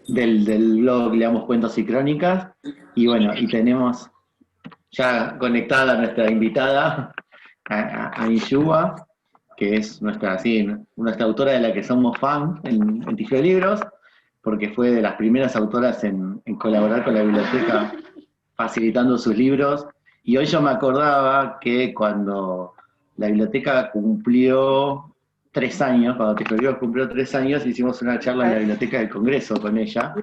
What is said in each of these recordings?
del blog Leamos Cuentos y Crónicas. Y bueno, y tenemos ya conectada a nuestra invitada, a Inshuba, que es nuestra autora de la que somos fan en Tiflo Libros, porque fue de las primeras autoras en colaborar con la biblioteca, facilitando sus libros. Y hoy yo me acordaba que cuando la biblioteca cumplió 3 años, cuando Tiflo Libros cumplió 3 años, hicimos una charla en la biblioteca del Congreso con ella,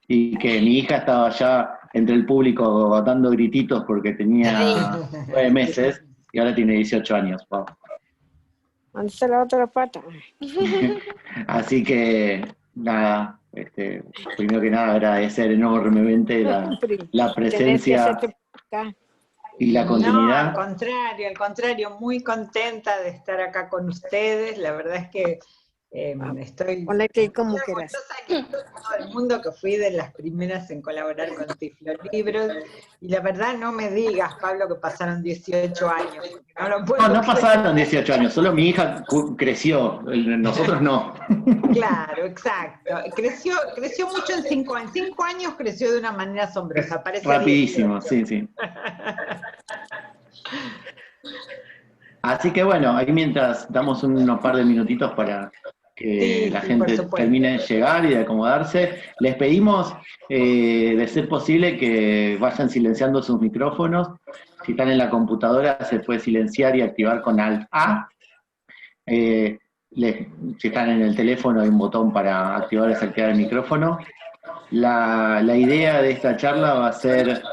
y que mi hija estaba ya entre el público dando grititos porque tenía 9 meses, y ahora tiene 18 años. Wow. ¿Dónde está la otra pata? Así que, nada, primero que nada agradecer enormemente la presencia y la continuidad. No, al contrario, muy contenta de estar acá con ustedes. La verdad es que estoy como muy orgullosa de todo el mundo, que fui de las primeras en colaborar con Tiflo Libros. Y la verdad, no me digas, Pablo, que pasaron 18 años. No pasaron 18 años, solo mi hija creció, nosotros no. Claro, exacto. Creció mucho en 5 años. 5 años creció de una manera asombrosa. Rapidísimo, sí. Así que bueno, ahí mientras damos unos par de minutitos para que la gente termine de llegar y de acomodarse, les pedimos, de ser posible, que vayan silenciando sus micrófonos. Si están en la computadora, se puede silenciar y activar con Alt-A. Si están en el teléfono, hay un botón para activar y desactivar el micrófono. La idea de esta charla va a ser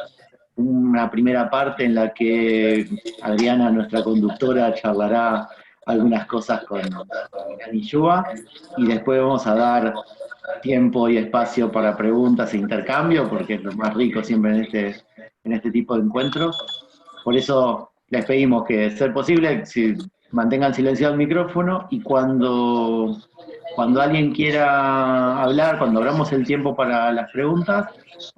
una primera parte en la que Adriana, nuestra conductora, charlará algunas cosas con Inshuba, y después vamos a dar tiempo y espacio para preguntas e intercambio, porque es lo más rico siempre en este tipo de encuentros. Por eso les pedimos que, de ser posible, si mantengan silenciado el micrófono, y cuando alguien quiera hablar, cuando abramos el tiempo para las preguntas,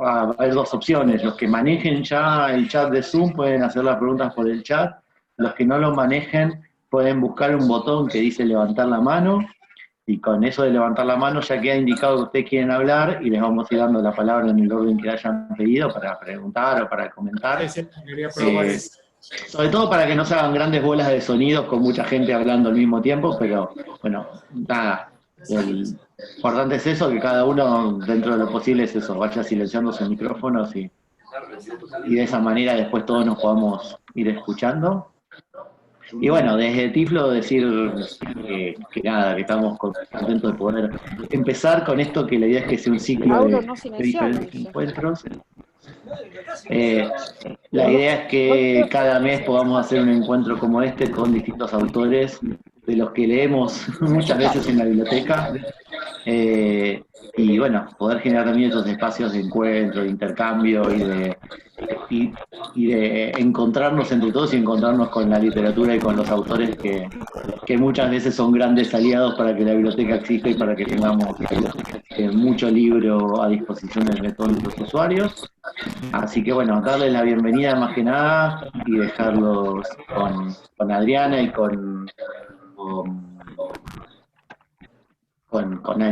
va a haber 2 opciones. Los que manejen ya el chat de Zoom pueden hacer las preguntas por el chat. Los que no lo manejen pueden buscar un botón que dice levantar la mano, y con eso de levantar la mano ya queda indicado que ustedes quieren hablar, y les vamos a ir dando la palabra en el orden que hayan pedido para preguntar o para comentar. Sobre todo para que no se hagan grandes bolas de sonidos con mucha gente hablando al mismo tiempo, pero bueno, nada. Lo importante es eso, que cada uno, dentro de lo posible, es eso, vaya silenciando sus micrófonos y de esa manera después todos nos podamos ir escuchando. Y bueno, desde Tiflo decir que nada, que estamos contentos de poder empezar con esto, que la idea es que sea un ciclo de diferentes encuentros. La idea es que cada mes podamos hacer un encuentro como este con distintos autores de los que leemos muchas veces en la biblioteca, y bueno, poder generar también esos espacios de encuentro, de intercambio y de encontrarnos entre todos y encontrarnos con la literatura y con los autores que muchas veces son grandes aliados para que la biblioteca exista y para que tengamos mucho libro a disposición de todos los usuarios. Así que bueno, darles la bienvenida más que nada y dejarlos con Adriana y con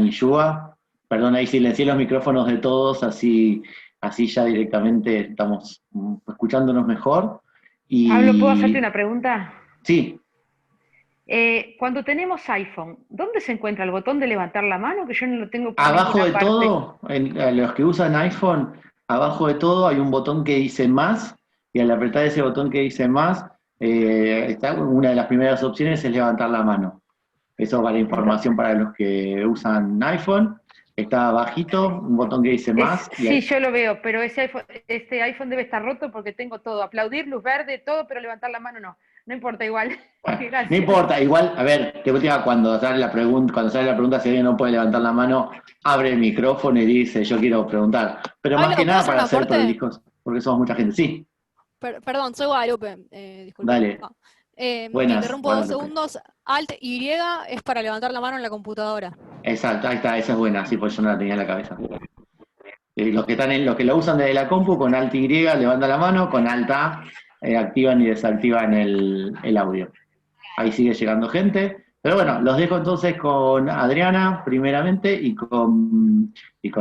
Inshuba. Perdón, ahí silencié los micrófonos de todos, así ya directamente estamos escuchándonos mejor. Pablo, ¿puedo hacerte una pregunta? Sí. Cuando tenemos iPhone, ¿dónde se encuentra el botón de levantar la mano? Que yo no lo tengo por abajo de parte. todo, a los que usan iPhone, abajo de todo hay un botón que dice más, y al apretar ese botón que dice más, una de las primeras opciones es levantar la mano. Eso va la información para los que usan iPhone. Está abajito, un botón que dice más. Sí, yo lo veo, pero este iPhone debe estar roto porque tengo todo. Aplaudir, luz verde, todo, pero levantar la mano no. No importa, igual. Bueno, no importa, igual, a ver, cuando sale la pregunta, si alguien no puede levantar la mano, abre el micrófono y dice, yo quiero preguntar. Pero más que nada para hacer prolijos, porque somos mucha gente. Sí. Perdón, soy Guadalupe. Disculpa. Dale. Buenas, interrumpo 2 segundos. Alt Y es para levantar la mano en la computadora. Exacto, ahí está, esa es buena, sí, pues yo no la tenía en la cabeza. Los que lo usan desde la compu, con Alt Y levantan la mano, con Alt A activan y desactivan el audio. Ahí sigue llegando gente. Pero bueno, los dejo entonces con Adriana, primeramente, y con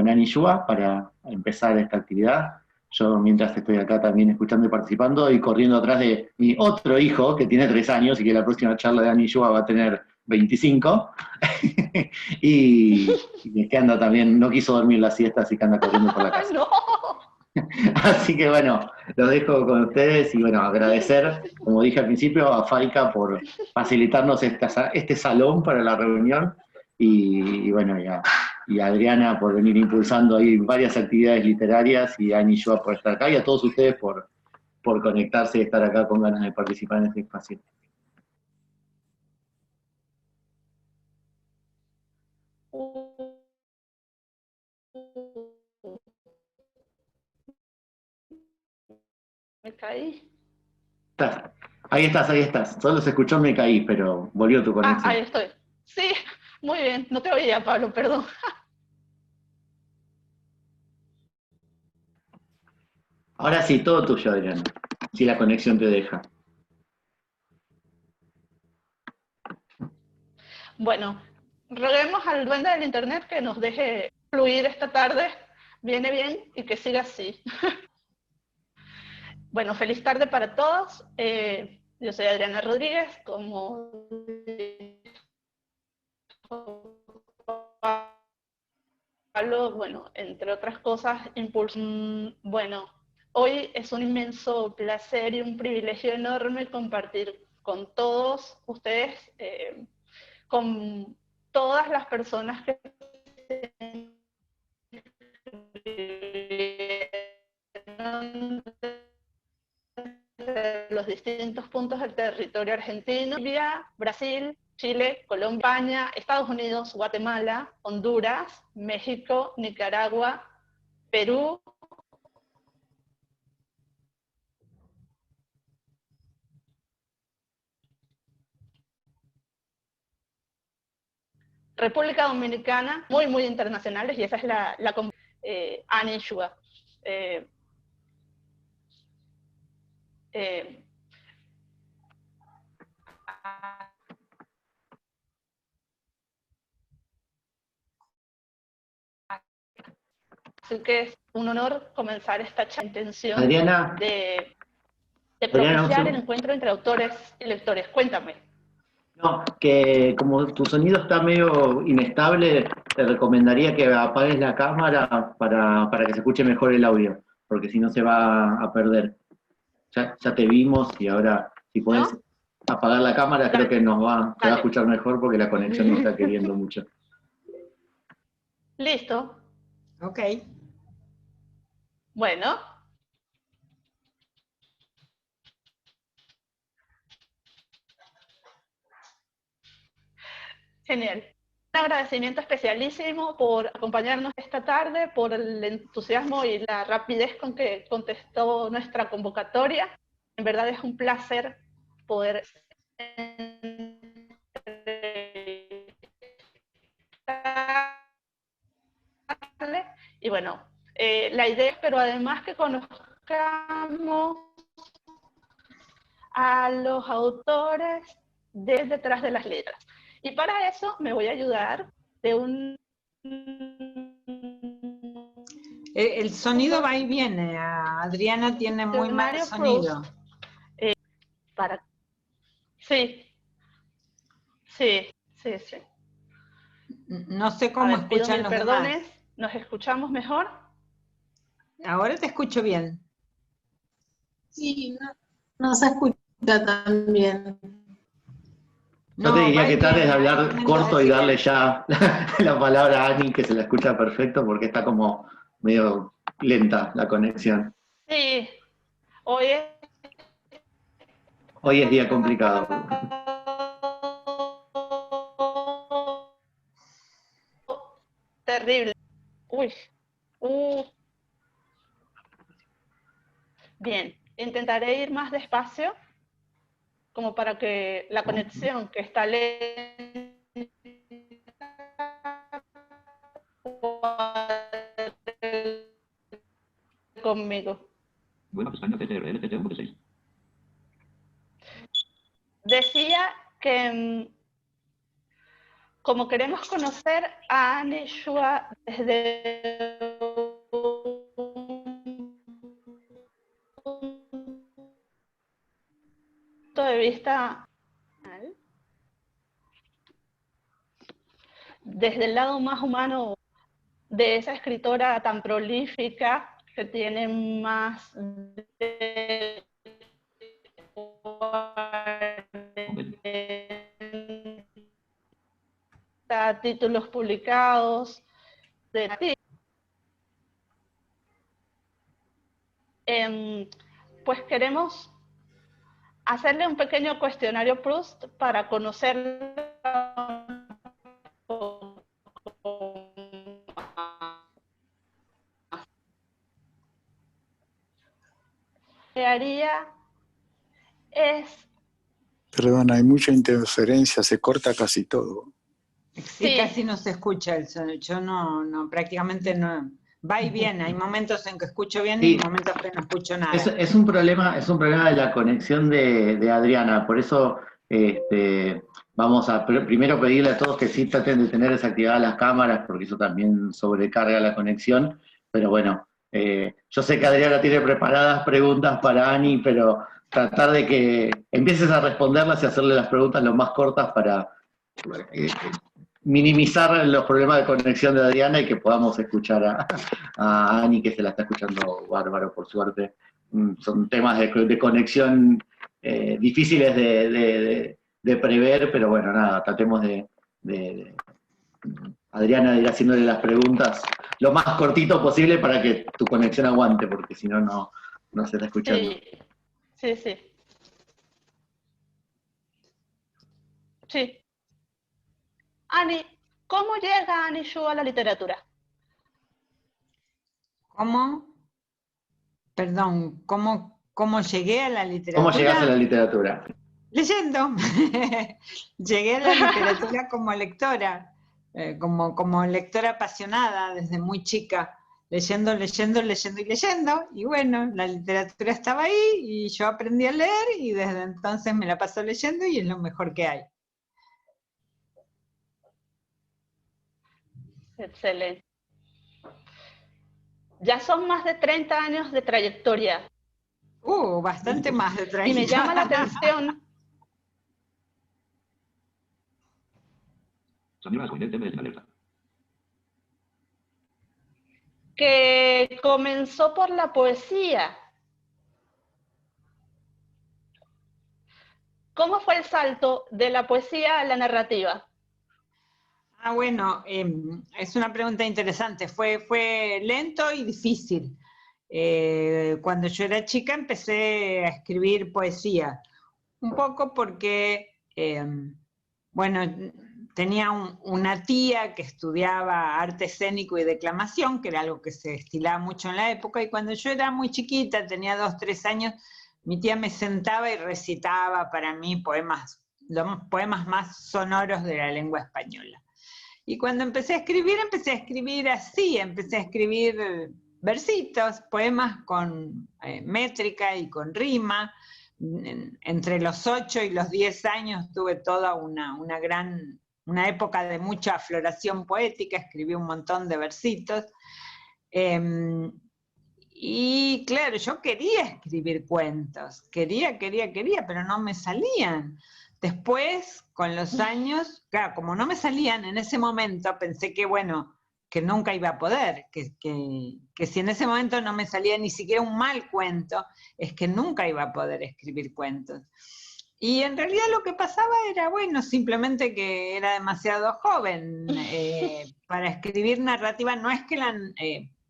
Ani Yua para empezar esta actividad. Yo, mientras estoy acá también escuchando y participando, y corriendo atrás de mi otro hijo, que tiene 3 años, y que la próxima charla de Ani Yua va a tener 25. y que anda también, no quiso dormir la siesta, así que anda corriendo por la casa. ¡No! Así que bueno, los dejo con ustedes y bueno, agradecer, como dije al principio, a Faika por facilitarnos este salón para la reunión y bueno, y a Adriana por venir impulsando ahí varias actividades literarias y a Ani Yua por estar acá y a todos ustedes por conectarse y estar acá con ganas de participar en este espacio. Me caí. Ahí estás. Solo se escuchó me caí, pero volvió tu conexión. Ahí estoy. Sí, muy bien. No te oía, Pablo, perdón. Ahora sí, todo tuyo, Adriana, si la conexión te deja. Bueno, roguemos al dueño del internet que nos deje fluir esta tarde. Viene bien y que siga así. Bueno, feliz tarde para todos. Yo soy Adriana Rodríguez, como Pablo, bueno, entre otras cosas, impulso. Bueno, hoy es un inmenso placer y un privilegio enorme compartir con todos ustedes, con todas las personas que de los distintos puntos del territorio argentino, Bolivia, Brasil, Chile, Colombia, España, Estados Unidos, Guatemala, Honduras, México, Nicaragua, Perú, República Dominicana, muy, muy internacionales, y esa es la Ani Yua. Así que es un honor comenzar esta intención Adriana, de propiciar el encuentro entre autores y lectores. Cuéntame. No, que como tu sonido está medio inestable, te recomendaría que apagues la cámara para que se escuche mejor el audio, porque si no se va a perder. Ya te vimos y ahora si podés apagar la cámara creo que se va a escuchar mejor porque la conexión no está queriendo mucho. Listo. Ok. Bueno. Genial. Un agradecimiento especialísimo por acompañarnos esta tarde, por el entusiasmo y la rapidez con que contestó nuestra convocatoria. En verdad es un placer poder y bueno, la idea es, pero además que conozcamos a los autores desde detrás de las letras. Y para eso me voy a ayudar de un... El sonido va y viene. Adriana tiene muy mal sonido. Para... Sí. Sí. No sé cómo escuchan los demás. ¿Nos escuchamos mejor? Ahora te escucho bien. Sí, no se escucha tan bien. Yo te diría que tal es hablar corto y darle ya la palabra a Ani, que se la escucha perfecto, porque está como medio lenta la conexión. Sí, hoy es día complicado. Terrible. Uy. Bien, intentaré ir más despacio, como para que la conexión que está lenta conmigo. Decía que como queremos conocer a Anne Shua desde un punto de vista, desde el lado más humano de esa escritora tan prolífica que tiene más de 40 títulos publicados, pues queremos hacerle un pequeño cuestionario Proust para conocerla un poco más. Lo que haría es... Perdón, hay mucha interferencia, se corta casi todo. Sí, casi no se escucha el sonido. Yo no, prácticamente no. Va y viene, hay momentos en que escucho bien y momentos que no escucho nada. Es un problema de la conexión de Adriana, por eso vamos a primero pedirle a todos que sí traten de tener desactivadas las cámaras, porque eso también sobrecarga la conexión, pero bueno, yo sé que Adriana tiene preparadas preguntas para Ani, pero tratar de que empieces a responderlas y hacerle las preguntas lo más cortas para minimizar los problemas de conexión de Adriana y que podamos escuchar a Ani, que se la está escuchando bárbaro, por suerte. Son temas de conexión difíciles de prever, pero bueno, nada, tratemos Adriana de ir haciéndole las preguntas lo más cortito posible para que tu conexión aguante, porque si no, no se está escuchando. Sí. Ani, ¿cómo llega Annie Shua a la literatura? ¿Cómo? Perdón, ¿cómo llegué a la literatura? ¿Cómo llegaste a la literatura? Leyendo. Llegué a la literatura como lectora, como lectora apasionada desde muy chica, leyendo y leyendo, y bueno, la literatura estaba ahí y yo aprendí a leer y desde entonces me la paso leyendo y es lo mejor que hay. Excelente. Ya son más de 30 años de trayectoria. Bastante más de 30. Y me llama la atención que comenzó por la poesía. ¿Cómo fue el salto de la poesía a la narrativa? Bueno, es una pregunta interesante. Fue lento y difícil. Cuando yo era chica empecé a escribir poesía. Un poco porque, tenía una tía que estudiaba arte escénico y declamación, que era algo que se estilaba mucho en la época, y cuando yo era muy chiquita, tenía 2, 3 años, mi tía me sentaba y recitaba para mí los poemas más sonoros de la lengua española. Y cuando empecé a escribir así, empecé a escribir versitos, poemas con métrica y con rima. Entre los 8 y los 10 años tuve toda una época de mucha afloración poética, escribí un montón de versitos. Y claro, yo quería escribir cuentos, quería, pero no me salían. Después, con los años, claro, como no me salían en ese momento, pensé que nunca iba a poder, que si en ese momento no me salía ni siquiera un mal cuento, es que nunca iba a poder escribir cuentos. Y en realidad lo que pasaba era, simplemente que era demasiado joven para escribir narrativa. No es que la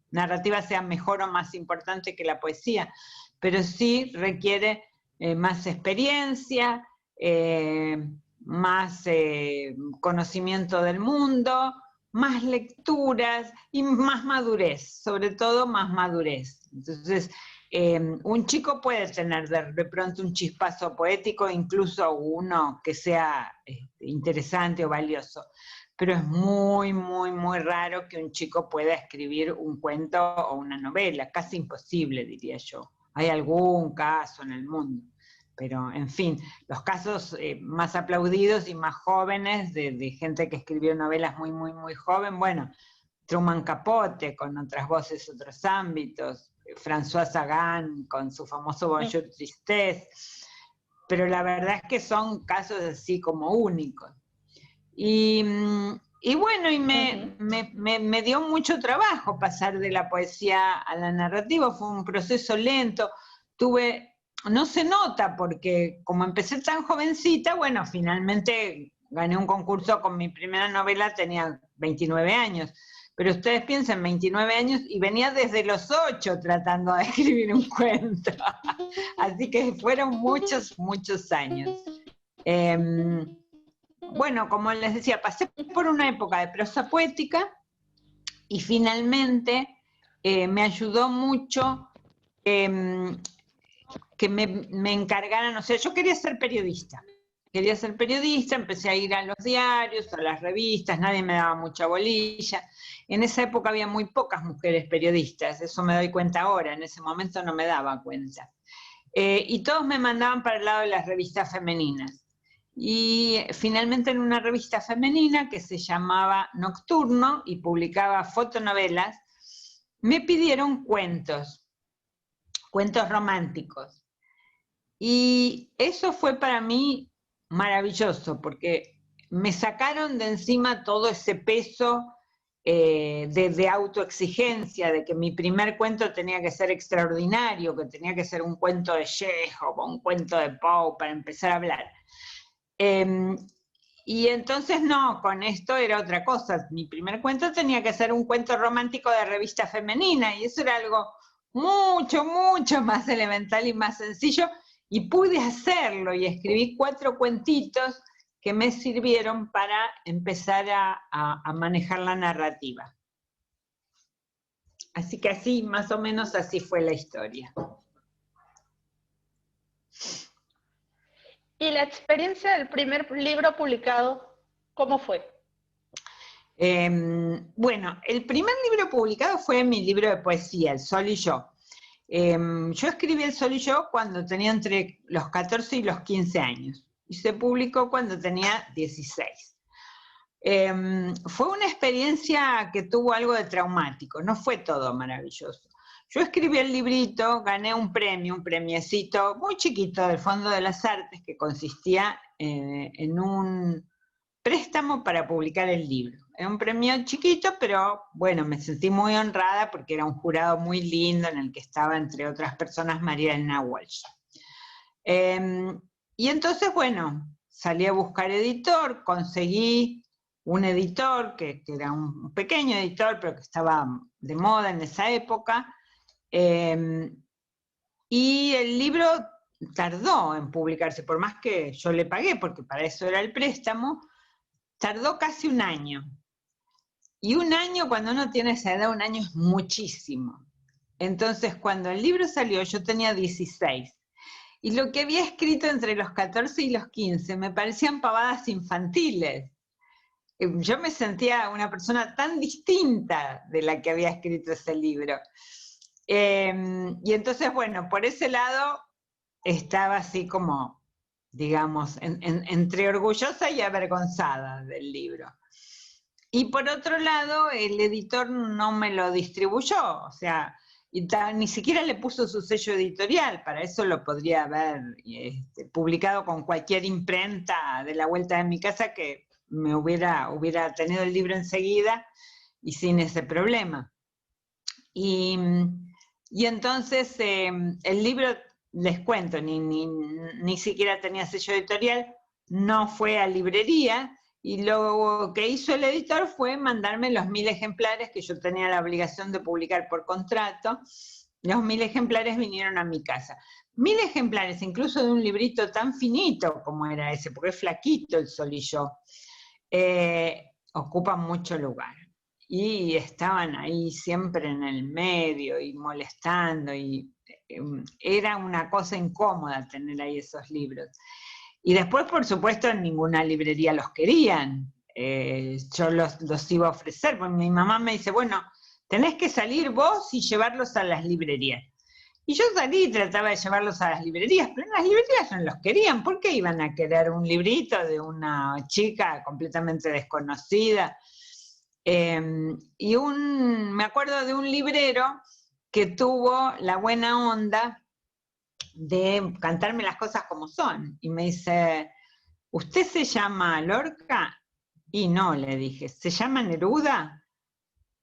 narrativa sea mejor o más importante que la poesía, pero sí requiere más experiencia, más conocimiento del mundo, más lecturas y más madurez, sobre todo más madurez. Entonces, un chico puede tener de pronto un chispazo poético, incluso uno que sea interesante o valioso, pero es muy, muy, muy raro que un chico pueda escribir un cuento o una novela, casi imposible, diría yo. Hay algún caso en el mundo, pero en fin, los casos más aplaudidos y más jóvenes de gente que escribió novelas muy, muy, muy joven, bueno, Truman Capote con Otras voces, otros ámbitos, François Sagan con su famoso Bonjour Tristesse, pero la verdad es que son casos así como únicos. Y bueno, y me dio mucho trabajo pasar de la poesía a la narrativa, fue un proceso lento, no se nota porque como empecé tan jovencita, bueno, finalmente gané un concurso con mi primera novela, tenía 29 años, pero ustedes piensen, 29 años, y venía desde los 8 tratando de escribir un cuento, así que fueron muchos, muchos años. Bueno, como les decía, pasé por una época de prosa poética, y finalmente me ayudó mucho que me encargaran, o sea, yo quería ser periodista, empecé a ir a los diarios, a las revistas, nadie me daba mucha bolilla, en esa época había muy pocas mujeres periodistas, eso me doy cuenta ahora, en ese momento no me daba cuenta, y todos me mandaban para el lado de las revistas femeninas, y finalmente en una revista femenina que se llamaba Nocturno y publicaba fotonovelas, me pidieron cuentos románticos. Y eso fue para mí maravilloso, porque me sacaron de encima todo ese peso de autoexigencia, de que mi primer cuento tenía que ser extraordinario, que tenía que ser un cuento de Chekhov o un cuento de Poe para empezar a hablar. Y entonces no, con esto era otra cosa. Mi primer cuento tenía que ser un cuento romántico de revista femenina, y eso era algo mucho, mucho más elemental y más sencillo, y pude hacerlo, y escribí 4 cuentitos que me sirvieron para empezar a manejar la narrativa. Así que así, más o menos así fue la historia. ¿Y la experiencia del primer libro publicado, cómo fue? Bueno, el primer libro publicado fue mi libro de poesía, El Sol y Yo. Yo escribí El Sol y Yo cuando tenía entre los 14 y los 15 años, y se publicó cuando tenía 16. Fue una experiencia que tuvo algo de traumático, no fue todo maravilloso. Yo escribí el librito, gané un premiecito muy chiquito del Fondo de las Artes, que consistía en un préstamo para publicar el libro. Era un premio chiquito, pero bueno, me sentí muy honrada porque era un jurado muy lindo en el que estaba, entre otras personas, María Elena Walsh. Y entonces, bueno, salí a buscar editor, conseguí un editor, que era un pequeño editor, pero que estaba de moda en esa época, y el libro tardó en publicarse, por más que yo le pagué, porque para eso era el préstamo, tardó casi un año. Y un año, cuando uno tiene esa edad, un año es muchísimo. Entonces, cuando el libro salió, yo tenía 16. Y lo que había escrito entre los 14 y los 15 me parecían pavadas infantiles. Yo me sentía una persona tan distinta de la que había escrito ese libro. Y entonces, bueno, por ese lado estaba así como, digamos, entre orgullosa y avergonzada del libro. Y por otro lado, el editor no me lo distribuyó, o sea, ni siquiera le puso su sello editorial, para eso lo podría haber publicado con cualquier imprenta de la vuelta de mi casa, que me hubiera tenido el libro enseguida y sin ese problema. Y entonces el libro, les cuento, ni siquiera tenía sello editorial, no fue a librería, y lo que hizo el editor fue mandarme los 1000 ejemplares que yo tenía la obligación de publicar por contrato. Los 1000 ejemplares vinieron a mi casa. 1000 ejemplares, incluso de un librito tan finito como era ese, porque es flaquito El Sol y Yo, ocupan mucho lugar. Y estaban ahí siempre en el medio y molestando, y era una cosa incómoda tener ahí esos libros. Y después, por supuesto, en ninguna librería los querían. Yo los iba a ofrecer, porque mi mamá me dice, bueno, tenés que salir vos y llevarlos a las librerías. Y yo salí y trataba de llevarlos a las librerías, pero en las librerías no los querían. ¿Por qué iban a querer un librito de una chica completamente desconocida? Me acuerdo de un librero que tuvo la buena onda de cantarme las cosas como son. Y me dice, ¿usted se llama Lorca? Y no, le dije, ¿se llama Neruda?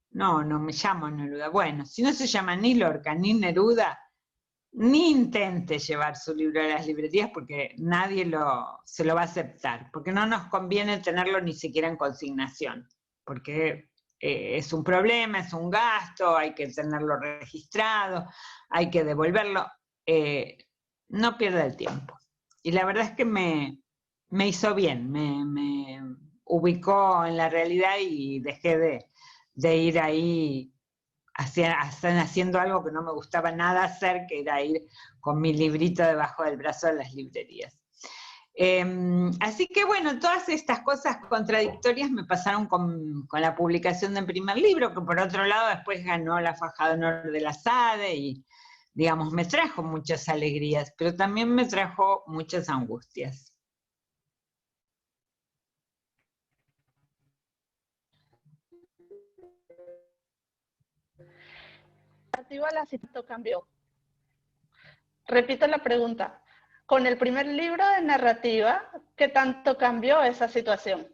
No, no me llamo Neruda. Bueno, si no se llama ni Lorca ni Neruda, ni intente llevar su libro a las librerías porque nadie se lo va a aceptar, porque no nos conviene tenerlo ni siquiera en consignación, porque es un problema, es un gasto, hay que tenerlo registrado, hay que devolverlo, no pierda el tiempo. Y la verdad es que me hizo bien, me ubicó en la realidad y dejé de ir ahí haciendo algo que no me gustaba nada hacer, que era ir con mi librito debajo del brazo a las librerías. Así que bueno, todas estas cosas contradictorias me pasaron con la publicación del primer libro, que por otro lado después ganó la Faja de Honor de la SADE y, digamos, me trajo muchas alegrías, pero también me trajo muchas angustias. La situación cambió. Repito la pregunta. Con el primer libro de narrativa, ¿qué tanto cambió esa situación?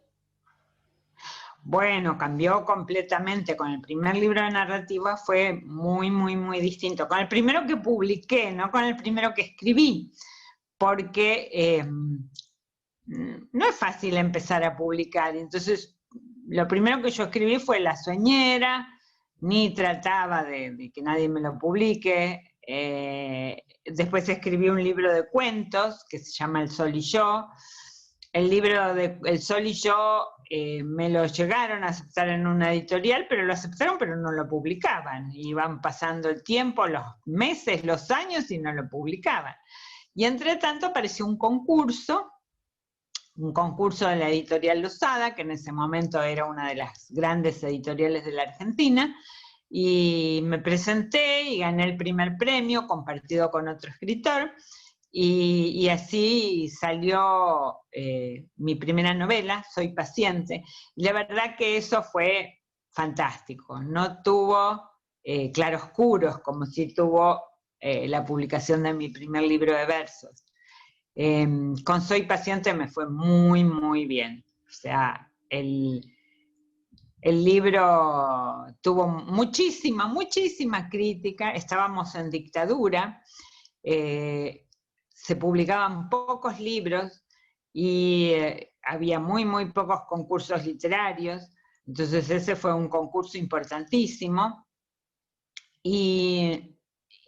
Bueno, cambió completamente. Con el primer libro de narrativa fue muy, muy, muy distinto. Con el primero que publiqué, no con el primero que escribí, porque no es fácil empezar a publicar. Entonces, lo primero que yo escribí fue La Sueñera, ni trataba de que nadie me lo publique. Después escribí un libro de cuentos que se llama El Sol y Yo. El libro de El Sol y Yo me lo llegaron a aceptar en una editorial, pero lo aceptaron, pero no lo publicaban. Iban pasando el tiempo, los meses, los años, y no lo publicaban. Y entre tanto apareció un concurso de la editorial Losada, que en ese momento era una de las grandes editoriales de la Argentina, y me presenté y gané el primer premio compartido con otro escritor, y así salió mi primera novela, Soy Paciente, y la verdad que eso fue fantástico. No tuvo claroscuros como si tuvo la publicación de mi primer libro de versos. Con Soy Paciente me fue muy, muy bien. O sea, el libro tuvo muchísima, muchísima crítica. Estábamos en dictadura, se publicaban pocos libros y había muy, muy pocos concursos literarios. Entonces ese fue un concurso importantísimo. Y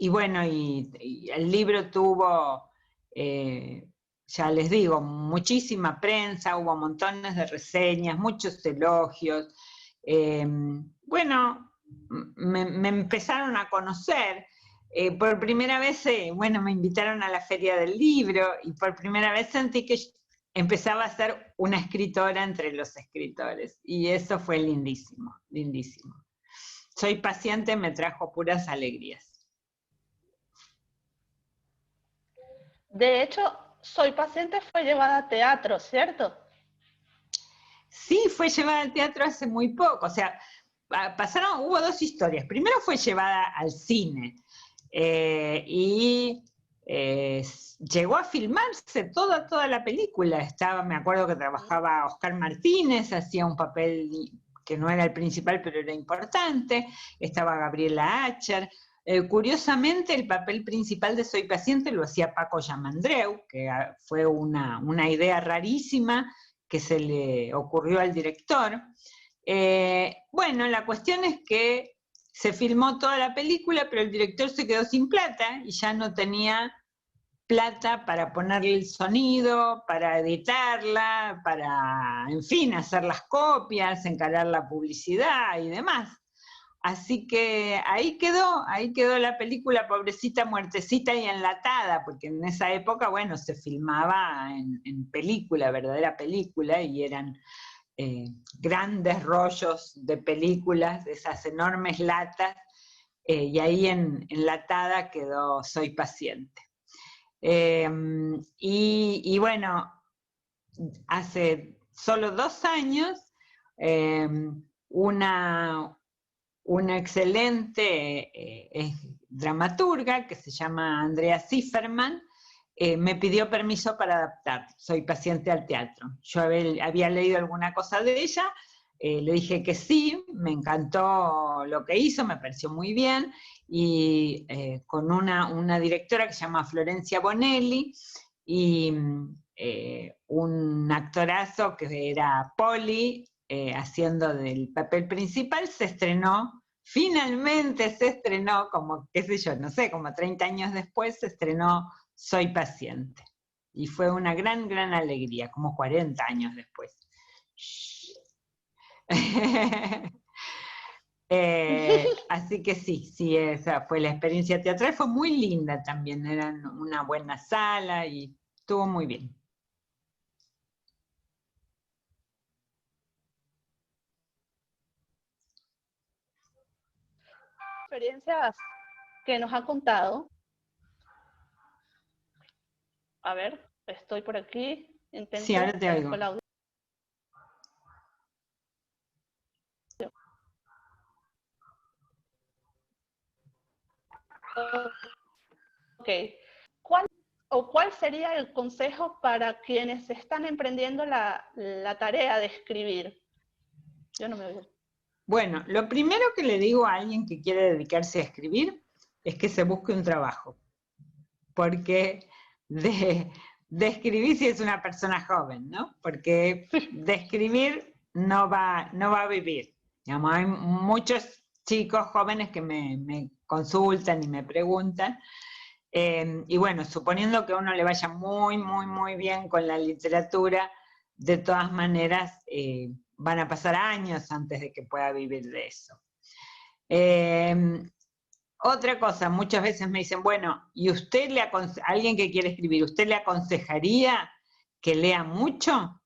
bueno, y el libro tuvo... ya les digo, muchísima prensa, hubo montones de reseñas, muchos elogios. Bueno, me empezaron a conocer. Por primera vez, bueno, me invitaron a la Feria del Libro y por primera vez sentí que empezaba a ser una escritora entre los escritores. Y eso fue lindísimo, lindísimo. Soy Paciente me trajo puras alegrías. De hecho, Soy Paciente fue llevada a teatro, ¿cierto? Sí, fue llevada al teatro hace muy poco. O sea, hubo dos historias. Primero fue llevada al cine y llegó a filmarse toda la película. Me acuerdo que trabajaba Oscar Martínez, hacía un papel que no era el principal, pero era importante. Estaba Gabriela Acher. Curiosamente, el papel principal de Soy Paciente lo hacía Paco Yamandreu, que fue una idea rarísima que se le ocurrió al director. Bueno, la cuestión es que se filmó toda la película, pero el director se quedó sin plata y ya no tenía plata para ponerle el sonido, para editarla, para, en fin, hacer las copias, encarar la publicidad y demás. Así que ahí quedó la película, pobrecita, muertecita y enlatada, porque en esa época, bueno, se filmaba en película, verdadera película, y eran grandes rollos de películas, de esas enormes latas, y ahí enlatada quedó Soy paciente. Y bueno, hace solo 2 años, una excelente dramaturga que se llama Andrea Zifferman me pidió permiso para adaptar Soy paciente al teatro. Yo había leído alguna cosa de ella, le dije que sí, me encantó lo que hizo, me pareció muy bien, y con una directora que se llama Florencia Bonelli, y un actorazo que era Poli, haciendo del papel principal, se estrenó, finalmente se estrenó, como, qué sé yo, no sé, como 30 años después, se estrenó Soy paciente. Y fue una gran, gran alegría, como 40 años después. Así que sí, esa fue la experiencia teatral, fue muy linda también, era una buena sala y estuvo muy bien. Experiencias que nos ha contado. A ver, estoy por aquí. Intento sí, ahora te oigo. con el audio. Ok. ¿Cuál sería el consejo para quienes están emprendiendo la tarea de escribir? Yo no me oigo. Bueno, lo primero que le digo a alguien que quiere dedicarse a escribir es que se busque un trabajo. Porque de escribir si es una persona joven, ¿no? Porque de escribir no va a vivir. Digamos, hay muchos chicos jóvenes que me consultan y me preguntan. Y bueno, suponiendo que a uno le vaya muy, muy, muy bien con la literatura, de todas maneras van a pasar años antes de que pueda vivir de eso. Otra cosa, muchas veces me dicen, bueno, ¿y usted alguien que quiere escribir, ¿usted le aconsejaría que lea mucho?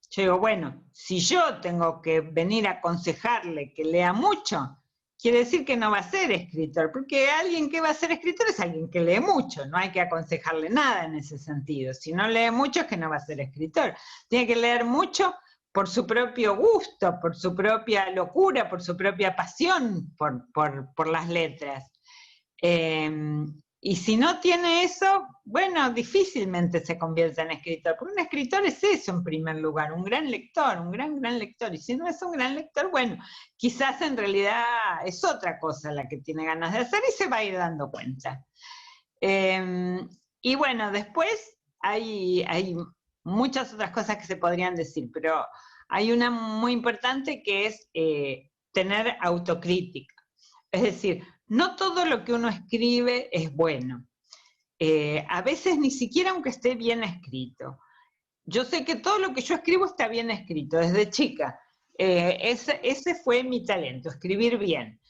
Yo digo, bueno, si yo tengo que venir a aconsejarle que lea mucho, quiere decir que no va a ser escritor, porque alguien que va a ser escritor es alguien que lee mucho, no hay que aconsejarle nada en ese sentido. Si no lee mucho es que no va a ser escritor. Tiene que leer mucho por su propio gusto, por su propia locura, por su propia pasión por las letras. Y si no tiene eso, bueno, difícilmente se convierte en escritor, porque un escritor es eso en primer lugar, un gran lector, un gran lector, y si no es un gran lector, bueno, quizás en realidad es otra cosa la que tiene ganas de hacer y se va a ir dando cuenta. Y bueno, después hay muchas otras cosas que se podrían decir, pero hay una muy importante que es tener autocrítica. Es decir, no todo lo que uno escribe es bueno. A veces ni siquiera aunque esté bien escrito. Yo sé que todo lo que yo escribo está bien escrito, desde chica. Ese fue mi talento, escribir bien.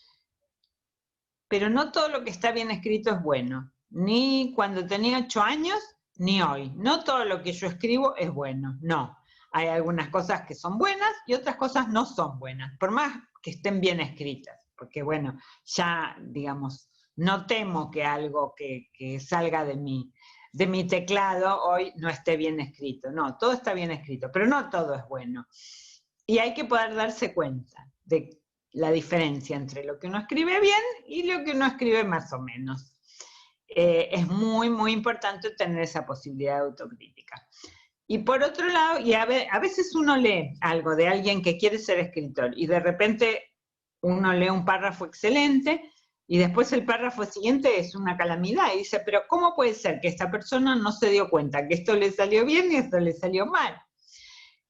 Pero no todo lo que está bien escrito es bueno. Ni cuando tenía 8 años, ni hoy. No todo lo que yo escribo es bueno, no. Hay algunas cosas que son buenas y otras cosas no son buenas, por más que estén bien escritas. Porque bueno, ya, digamos, no temo que algo que salga de mi teclado hoy no esté bien escrito. No, todo está bien escrito, pero no todo es bueno. Y hay que poder darse cuenta de la diferencia entre lo que uno escribe bien y lo que uno escribe más o menos. Es muy, muy importante tener esa posibilidad de autocrítica. Y por otro lado, y a veces uno lee algo de alguien que quiere ser escritor y de repente uno lee un párrafo excelente y después el párrafo siguiente es una calamidad y dice, pero ¿cómo puede ser que esta persona no se dio cuenta que esto le salió bien y esto le salió mal?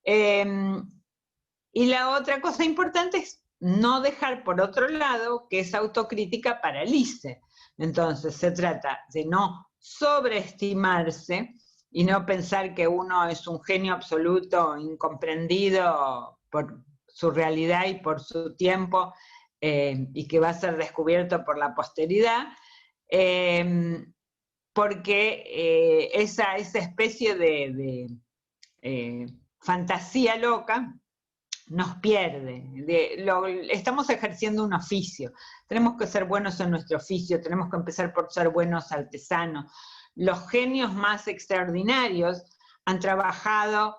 Y la otra cosa importante es no dejar por otro lado que esa autocrítica paralice. Entonces se trata de no sobreestimarse y no pensar que uno es un genio absoluto, incomprendido por su realidad y por su tiempo, y que va a ser descubierto por la posteridad, porque esa especie de fantasía loca nos pierde. Estamos ejerciendo un oficio. Tenemos que ser buenos en nuestro oficio, tenemos que empezar por ser buenos artesanos. Los genios más extraordinarios han trabajado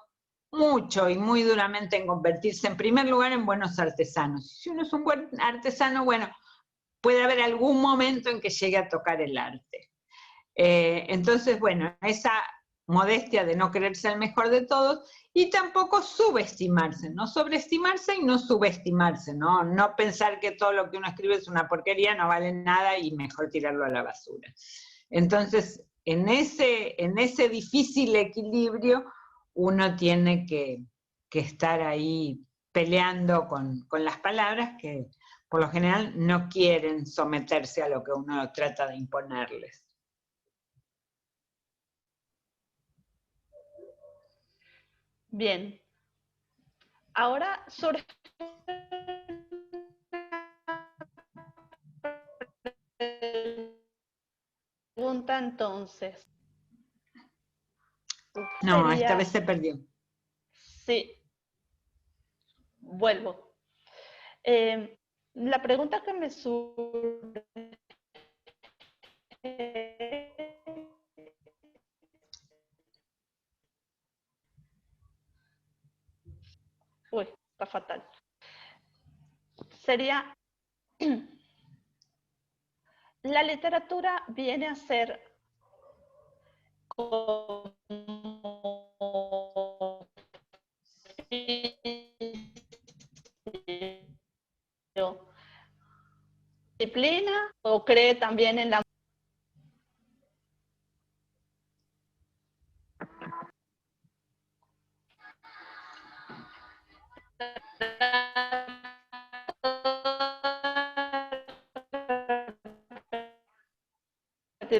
mucho y muy duramente en convertirse en primer lugar en buenos artesanos. Si uno es un buen artesano, bueno, puede haber algún momento en que llegue a tocar el arte. Entonces, bueno, esa modestia de no querer ser el mejor de todos, y tampoco subestimarse, no sobreestimarse y no subestimarse, ¿no? No pensar que todo lo que uno escribe es una porquería, no vale nada y mejor tirarlo a la basura. Entonces, en ese difícil equilibrio, uno tiene que estar ahí peleando con las palabras que por lo general no quieren someterse a lo que uno trata de imponerles. Bien. Ahora surge pregunta entonces. No, esta vez se perdió. Sí. Vuelvo. La pregunta que me surge uy, está fatal. Sería, la literatura viene a ser como disciplina o cree también en la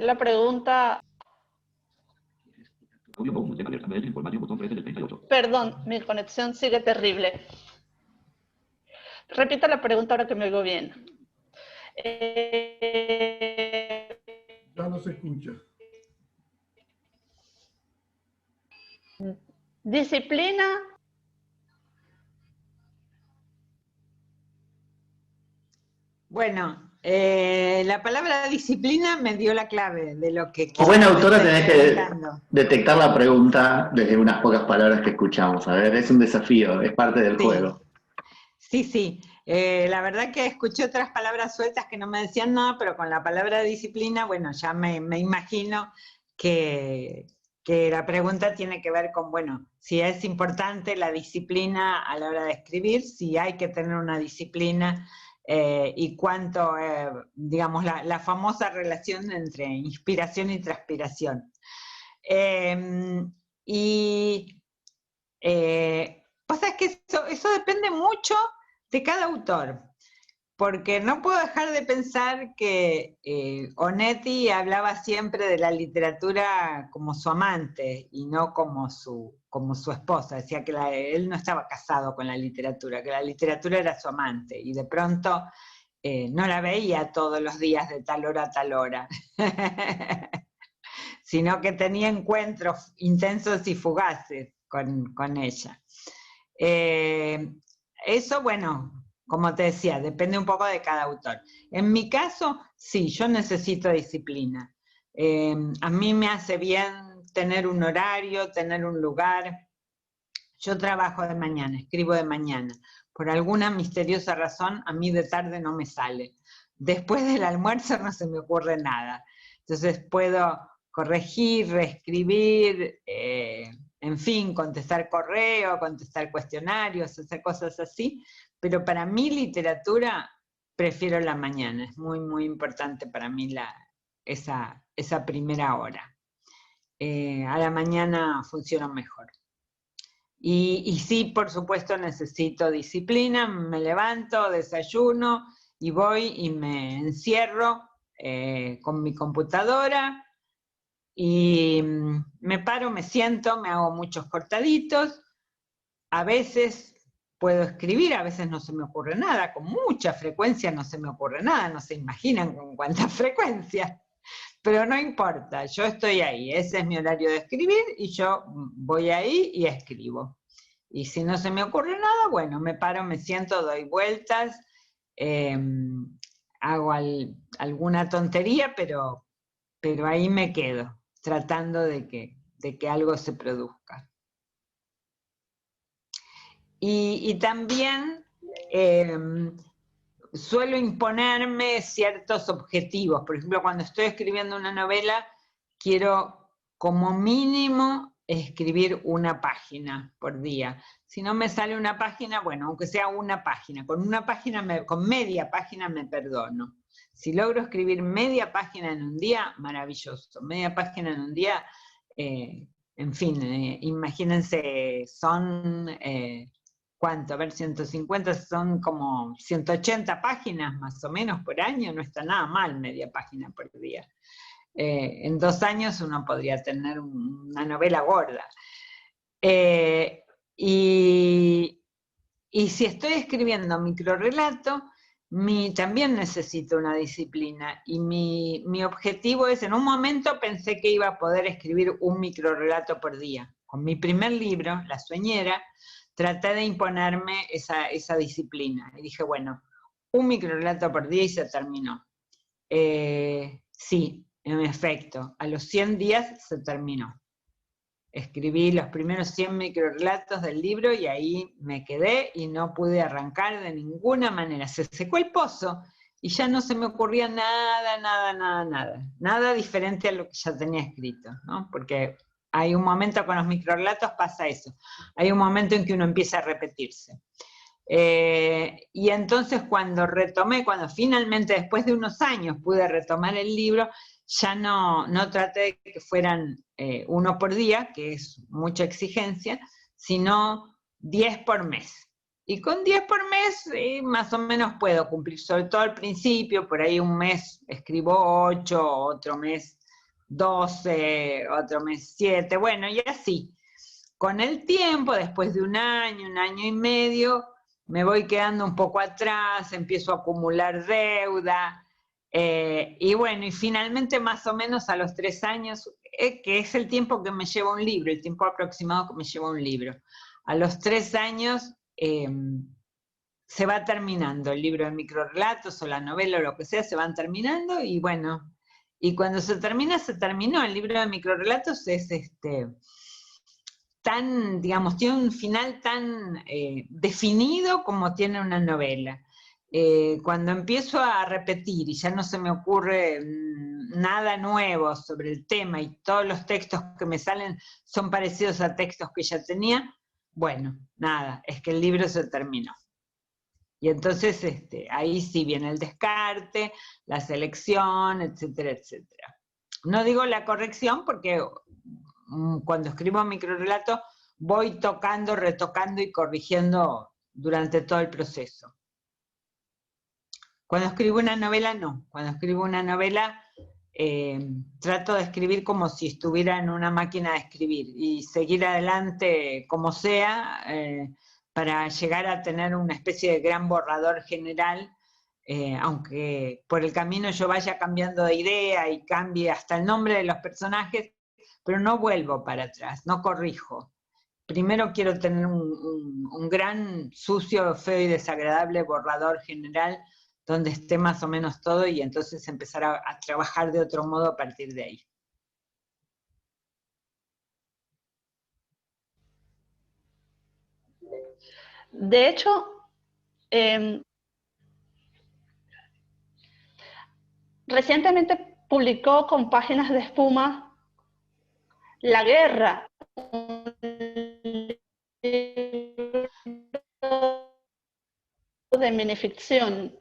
la pregunta. Perdón, mi conexión sigue terrible. Repita la pregunta ahora que me oigo bien. Ya no se escucha. Disciplina. Bueno, la palabra disciplina me dio la clave de lo que... Como buena autora tenés que detectar la pregunta desde unas pocas palabras que escuchamos. A ver, es un desafío, es parte del juego. Sí, sí. La verdad que escuché otras palabras sueltas que no me decían nada, pero con la palabra disciplina, bueno, ya me imagino que la pregunta tiene que ver con, bueno, si es importante la disciplina a la hora de escribir, si hay que tener una disciplina y cuánto, digamos, la famosa relación entre inspiración y transpiración. Pasa que eso depende mucho de cada autor, porque no puedo dejar de pensar que Onetti hablaba siempre de la literatura como su amante y no como su esposa. Decía que él no estaba casado con la literatura, que la literatura era su amante, y de pronto no la veía todos los días de tal hora a tal hora, sino que tenía encuentros intensos y fugaces con ella. Eso, bueno, como te decía, depende un poco de cada autor. En mi caso, sí, yo necesito disciplina. A mí me hace bien tener un horario, tener un lugar. Yo trabajo de mañana, escribo de mañana. Por alguna misteriosa razón, a mí de tarde no me sale. Después del almuerzo no se me ocurre nada. Entonces puedo corregir, reescribir, en fin, contestar correo, contestar cuestionarios, hacer cosas así, pero para mi literatura prefiero la mañana, es muy, muy importante para mí esa primera hora. A la mañana funciona mejor. Y sí, por supuesto, necesito disciplina, me levanto, desayuno y voy y me encierro con mi computadora, y me paro, me siento, me hago muchos cortaditos, a veces puedo escribir, a veces no se me ocurre nada, con mucha frecuencia no se me ocurre nada, no se imaginan con cuánta frecuencia, pero no importa, yo estoy ahí, ese es mi horario de escribir y yo voy ahí y escribo. Y si no se me ocurre nada, bueno, me paro, me siento, doy vueltas, hago alguna tontería, pero ahí me quedo, tratando de que algo se produzca. Y también suelo imponerme ciertos objetivos. Por ejemplo, cuando estoy escribiendo una novela, quiero como mínimo escribir una página por día. Si no me sale una página, bueno, aunque sea una página. Con media página me perdono. Si logro escribir media página en un día, maravilloso. Media página en un día, en fin, imagínense, son... ¿cuánto? A ver, 150 son como 180 páginas más o menos por año, no está nada mal media página por día. En 2 años uno podría tener una novela gorda. Y si estoy escribiendo microrrelato, también necesito una disciplina. Y mi objetivo es, en un momento pensé que iba a poder escribir un microrrelato por día. Con mi primer libro, La Sueñera, traté de imponerme esa disciplina. Y dije, bueno, un microrrelato por día y se terminó. Sí, en efecto, a los 100 días se terminó. Escribí los primeros 100 microrrelatos del libro y ahí me quedé y no pude arrancar de ninguna manera. Se secó el pozo y ya no se me ocurría nada diferente a lo que ya tenía escrito, ¿no? Porque hay un momento con los microrrelatos pasa eso. Hay un momento en que uno empieza a repetirse. Y entonces cuando finalmente después de unos años pude retomar el libro, ya no traté de que fueran 1 por día, que es mucha exigencia, sino 10 por mes. Y con 10 por mes más o menos puedo cumplir, sobre todo al principio, por ahí un mes escribo 8, otro mes 12, otro mes 7, bueno, y así. Con el tiempo, después de un año y medio, me voy quedando un poco atrás, empiezo a acumular deuda, y bueno, y finalmente más o menos a los 3 años, que es el tiempo que me lleva un libro, el tiempo aproximado que me lleva un libro, a los 3 años se va terminando el libro de microrrelatos o la novela o lo que sea, se van terminando y bueno, y cuando se terminó. El libro de microrrelatos es digamos, tiene un final tan definido como tiene una novela. Cuando empiezo a repetir y ya no se me ocurre nada nuevo sobre el tema y todos los textos que me salen son parecidos a textos que ya tenía, bueno, nada, es que el libro se terminó. Y entonces ahí sí viene el descarte, la selección, etcétera, etcétera. No digo la corrección porque cuando escribo microrrelato voy tocando, retocando y corrigiendo durante todo el proceso. Cuando escribo una novela, no. Cuando escribo una novela, trato de escribir como si estuviera en una máquina de escribir y seguir adelante como sea, para llegar a tener una especie de gran borrador general, aunque por el camino yo vaya cambiando de idea y cambie hasta el nombre de los personajes, pero no vuelvo para atrás, no corrijo. Primero quiero tener un gran, sucio, feo y desagradable borrador general donde esté más o menos todo y entonces empezar a trabajar de otro modo a partir de ahí. De hecho, recientemente publicó con Páginas de Espuma La Guerra, de minificción.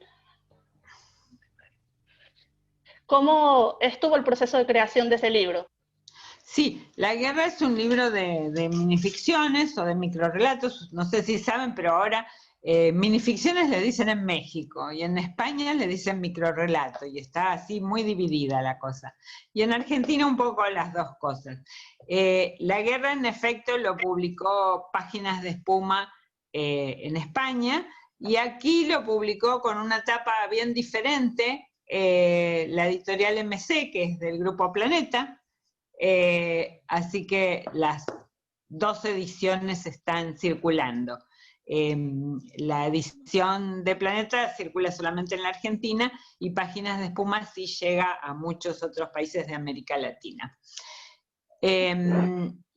¿Cómo estuvo el proceso de creación de ese libro? Sí, La Guerra es un libro de minificciones o de microrrelatos, no sé si saben, pero ahora minificciones le dicen en México y en España le dicen microrrelato y está así muy dividida la cosa. Y en Argentina un poco las dos cosas. La Guerra en efecto lo publicó Páginas de Espuma en España y aquí lo publicó con una tapa bien diferente, la editorial MC, que es del Grupo Planeta. Así que las 2 ediciones están circulando. La edición de Planeta circula solamente en la Argentina y Páginas de Espuma sí llega a muchos otros países de América Latina.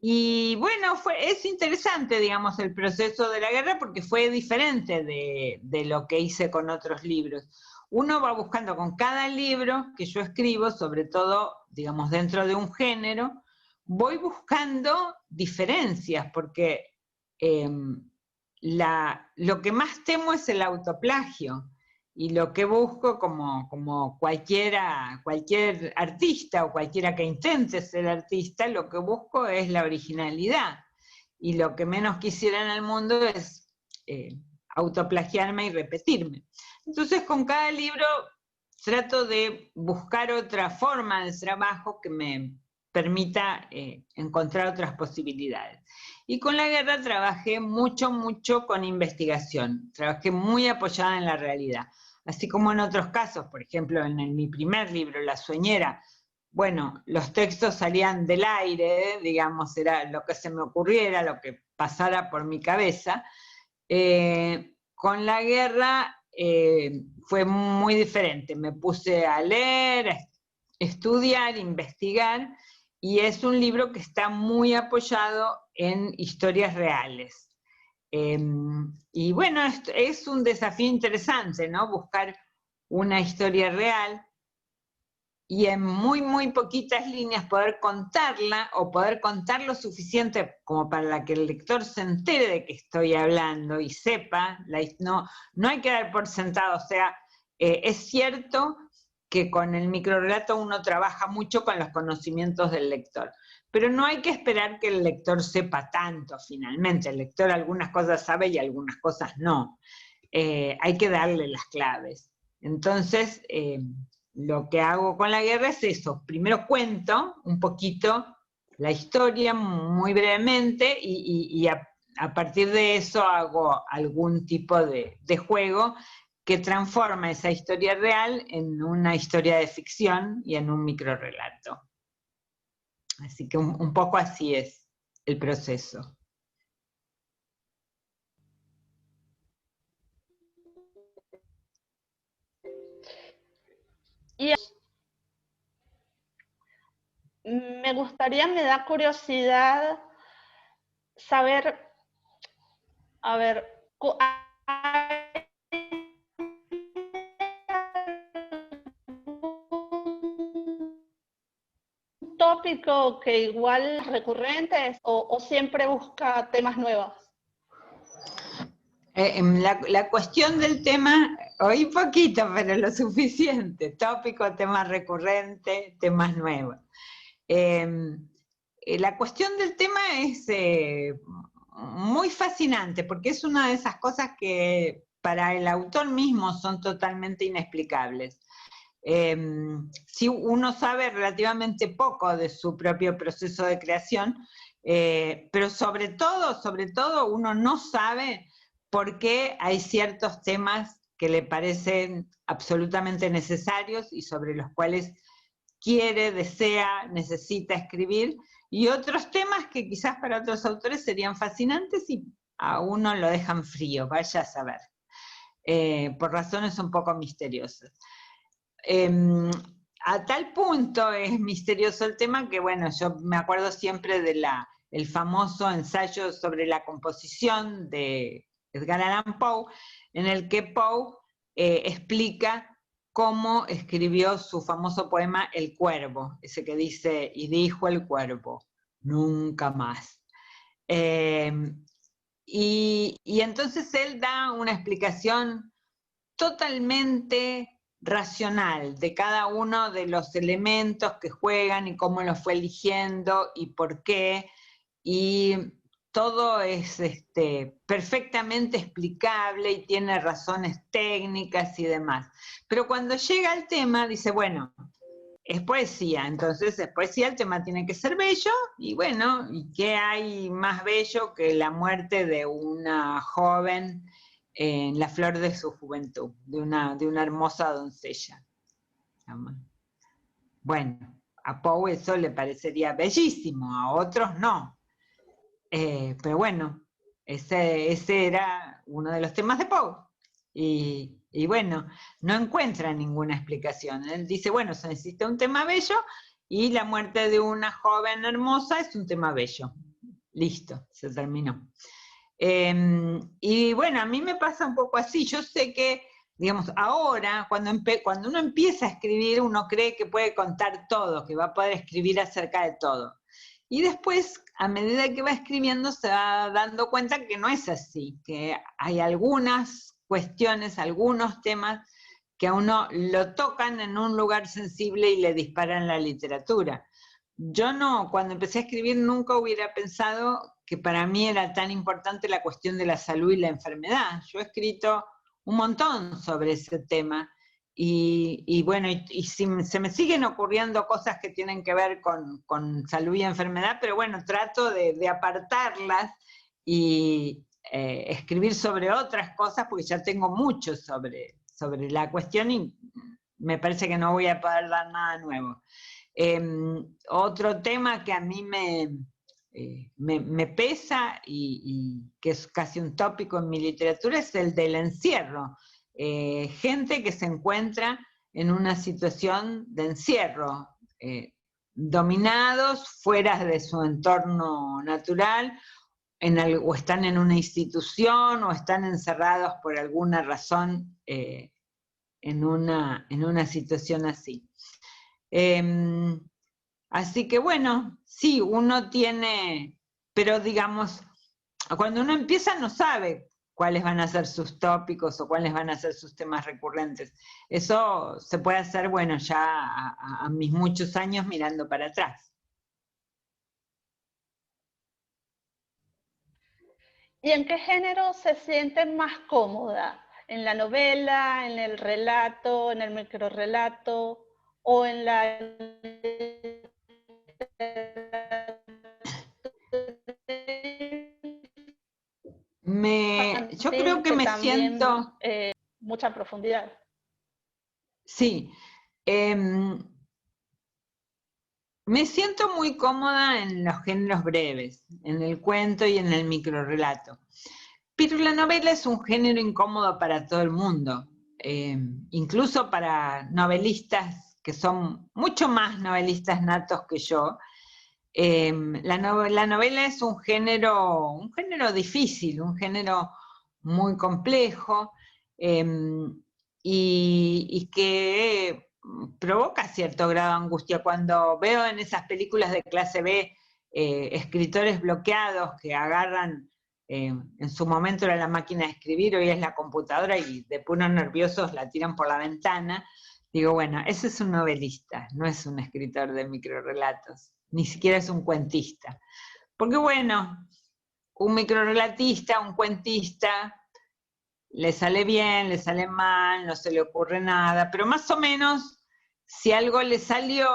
Y bueno, es interesante, digamos, el proceso de la guerra porque fue diferente de lo que hice con otros libros. Uno va buscando con cada libro que yo escribo, sobre todo, digamos, dentro de un género, voy buscando diferencias, porque lo que más temo es el autoplagio, y lo que busco como cualquier artista o cualquiera que intente ser artista, lo que busco es la originalidad, y lo que menos quisiera en el mundo es autoplagiarme y repetirme. Entonces con cada libro trato de buscar otra forma de trabajo que me permita encontrar otras posibilidades. Y con la guerra trabajé mucho con investigación, trabajé muy apoyada en la realidad. Así como en otros casos, por ejemplo, en mi primer libro, La Sueñera, bueno, los textos salían del aire, digamos, era lo que se me ocurriera, lo que pasara por mi cabeza. Con la guerra fue muy diferente, me puse a leer, a estudiar, investigar, y es un libro que está muy apoyado en historias reales. Y bueno, es un desafío interesante, ¿no? Buscar una historia real y en muy poquitas líneas poder contarla, o poder contar lo suficiente como para que el lector se entere de que estoy hablando y sepa, no hay que dar por sentado, o sea, es cierto que con el microrrelato uno trabaja mucho con los conocimientos del lector, pero no hay que esperar que el lector sepa tanto finalmente. El lector algunas cosas sabe y algunas cosas no. Hay que darle las claves. Entonces, lo que hago con la guerra es eso. Primero cuento un poquito la historia muy brevemente y a partir de eso hago algún tipo de juego que transforma esa historia real en una historia de ficción y en un microrrelato. Así que un poco así es el proceso. Y me da curiosidad saber, a ver, un tópico que igual es recurrente o siempre busca temas nuevos. La cuestión del tema, oí poquito, pero lo suficiente. Tópico, tema recurrente, temas nuevos. La cuestión del tema es muy fascinante, porque es una de esas cosas que para el autor mismo son totalmente inexplicables. Si uno sabe relativamente poco de su propio proceso de creación, pero sobre todo uno no sabe por qué hay ciertos temas que le parecen absolutamente necesarios y sobre los cuales quiere, desea, necesita escribir, y otros temas que quizás para otros autores serían fascinantes y a uno lo dejan frío, vaya a saber, por razones un poco misteriosas. A tal punto es misterioso el tema que, bueno, yo me acuerdo siempre del famoso ensayo sobre la composición de Edgar Allan Poe, en el que Poe explica cómo escribió su famoso poema El Cuervo, ese que dice, y dijo el cuervo, nunca más. Y entonces él da una explicación totalmente racional de cada uno de los elementos que juegan y cómo los fue eligiendo y por qué, y todo es perfectamente explicable y tiene razones técnicas y demás. Pero cuando llega al tema, dice, bueno, es poesía, entonces es poesía, el tema tiene que ser bello, y bueno, ¿y qué hay más bello que la muerte de una joven en la flor de su juventud, de una hermosa doncella? Bueno, a Poe eso le parecería bellísimo, a otros no. pero bueno, ese era uno de los temas de Poe. Y bueno, no encuentra ninguna explicación. Él dice, bueno, se necesita un tema bello y la muerte de una joven hermosa es un tema bello. Listo, se terminó. Y bueno, a mí me pasa un poco así. Yo sé que, digamos, ahora, cuando uno empieza a escribir, uno cree que puede contar todo, que va a poder escribir acerca de todo. Y después, a medida que va escribiendo, se va dando cuenta que no es así, que hay algunas cuestiones, algunos temas que a uno lo tocan en un lugar sensible y le disparan la literatura. Yo no, cuando empecé a escribir nunca hubiera pensado que para mí era tan importante la cuestión de la salud y la enfermedad. Yo he escrito un montón sobre ese tema y bueno, se me siguen ocurriendo cosas que tienen que ver con salud y enfermedad, pero bueno, trato de apartarlas y escribir sobre otras cosas porque ya tengo mucho sobre la cuestión y me parece que no voy a poder dar nada nuevo. Otro tema que a mí me pesa y que es casi un tópico en mi literatura es el del encierro. Gente que se encuentra en una situación de encierro, dominados, fuera de su entorno natural, o están en una institución o están encerrados por alguna razón en una situación así. Así que bueno, sí, uno tiene, pero digamos, cuando uno empieza no sabe cuáles van a ser sus tópicos o cuáles van a ser sus temas recurrentes. Eso se puede hacer, bueno, ya a mis muchos años mirando para atrás. ¿Y en qué género se siente más cómoda? ¿En la novela, en el relato, en el microrrelato o en la... Yo creo que me siento... mucha profundidad. Sí. Me siento muy cómoda en los géneros breves, en el cuento y en el microrrelato. Pero la novela es un género incómodo para todo el mundo, incluso para novelistas que son mucho más novelistas natos que yo. La novela es un género difícil, un género muy complejo y que provoca cierto grado de angustia. Cuando veo en esas películas de clase B escritores bloqueados que agarran, en su momento era la máquina de escribir, hoy es la computadora y de puros nerviosos la tiran por la ventana, digo, bueno, ese es un novelista, no es un escritor de microrrelatos, ni siquiera es un cuentista. Porque bueno, un microrrelatista, un cuentista, le sale bien, le sale mal, no se le ocurre nada, pero más o menos, si algo le salió,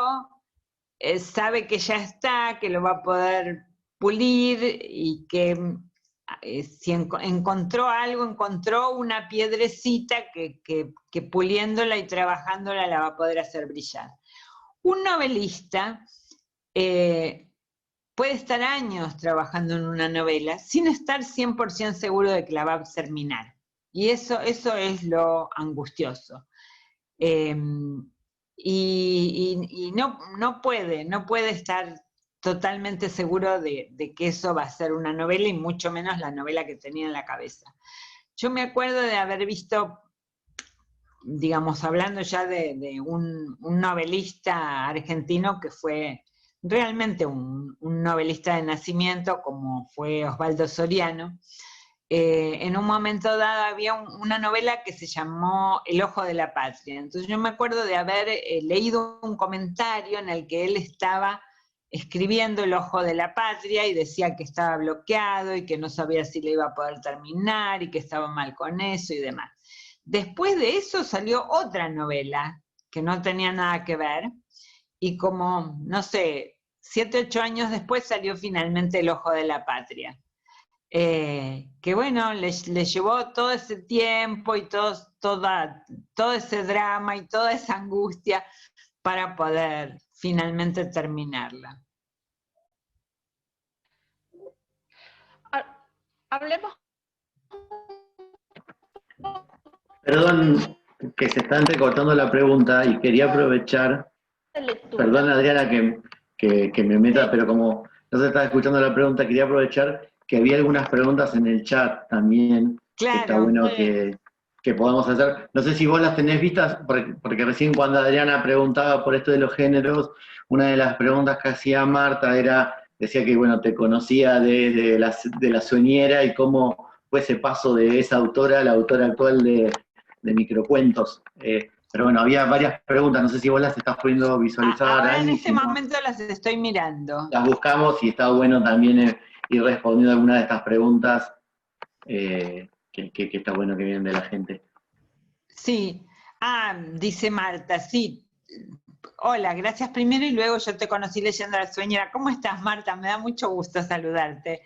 sabe que ya está, que lo va a poder pulir y que si encontró algo, encontró una piedrecita que puliéndola y trabajándola la va a poder hacer brillar. Un novelista puede estar años trabajando en una novela sin estar 100% seguro de que la va a terminar. Y eso es lo angustioso. Y no puede estar totalmente seguro de que eso va a ser una novela y mucho menos la novela que tenía en la cabeza. Yo me acuerdo de haber visto, digamos, hablando ya de un novelista argentino que fue realmente un novelista de nacimiento, como fue Osvaldo Soriano. En un momento dado había una novela que se llamó El ojo de la patria. Entonces yo me acuerdo de haber leído un comentario en el que él estaba escribiendo El ojo de la patria y decía que estaba bloqueado y que no sabía si le iba a poder terminar y que estaba mal con eso y demás. Después de eso salió otra novela que no tenía nada que ver y como, no sé, 7, 8 años después salió finalmente El ojo de la patria. Que bueno, le llevó todo ese tiempo y todo ese drama y toda esa angustia para poder finalmente terminarla. Hablemos. Perdón, que se está entrecortando la pregunta y quería aprovechar, perdón Adriana que me meta, pero como no se estaba escuchando la pregunta, quería aprovechar que había algunas preguntas en el chat también, claro, que está bueno que podamos hacer. No sé si vos las tenés vistas, porque recién cuando Adriana preguntaba por esto de los géneros, una de las preguntas que hacía Marta decía que bueno, te conocía de la Sueñera y cómo fue ese paso de esa autora a la autora actual de microcuentos. Pero bueno, había varias preguntas, no sé si vos las estás pudiendo visualizar ahora ahí. en este momento las estoy mirando. Las buscamos y está bueno también ir respondiendo algunas de estas preguntas que está bueno que vienen de la gente. Sí. Dice Marta, sí. Hola, gracias primero y luego yo te conocí leyendo La Sueñera. ¿Cómo estás, Marta? Me da mucho gusto saludarte.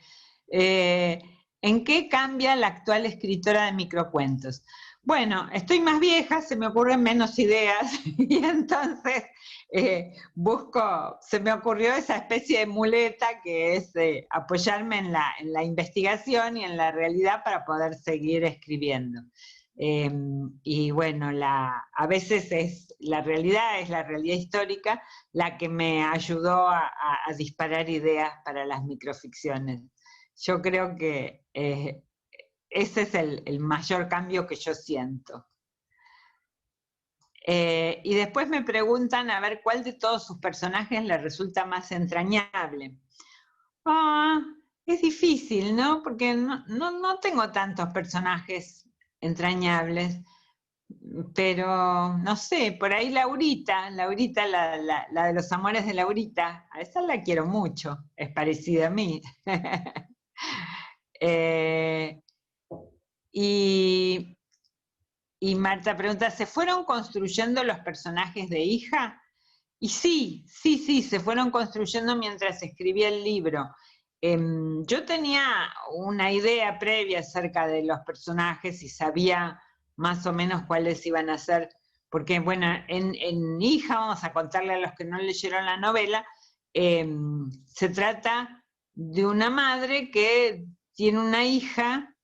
¿En qué cambia la actual escritora de microcuentos? Bueno, estoy más vieja, se me ocurren menos ideas y entonces se me ocurrió esa especie de muleta que es apoyarme en la investigación y en la realidad para poder seguir escribiendo. Y bueno, a veces es la realidad histórica la que me ayudó a disparar ideas para las microficciones. Yo creo que ese es el mayor cambio que yo siento. Y después me preguntan a ver cuál de todos sus personajes les resulta más entrañable. Es difícil, ¿no? Porque no tengo tantos personajes entrañables, pero no sé, por ahí Laurita, la de los amores de Laurita, a esa la quiero mucho, es parecida a mí. Y Marta pregunta, ¿se fueron construyendo los personajes de Hija? Y sí, se fueron construyendo mientras escribía el libro. Yo tenía una idea previa acerca de los personajes y sabía más o menos cuáles iban a ser, porque bueno, en Hija, vamos a contarle a los que no leyeron la novela, se trata de una madre que tiene una hija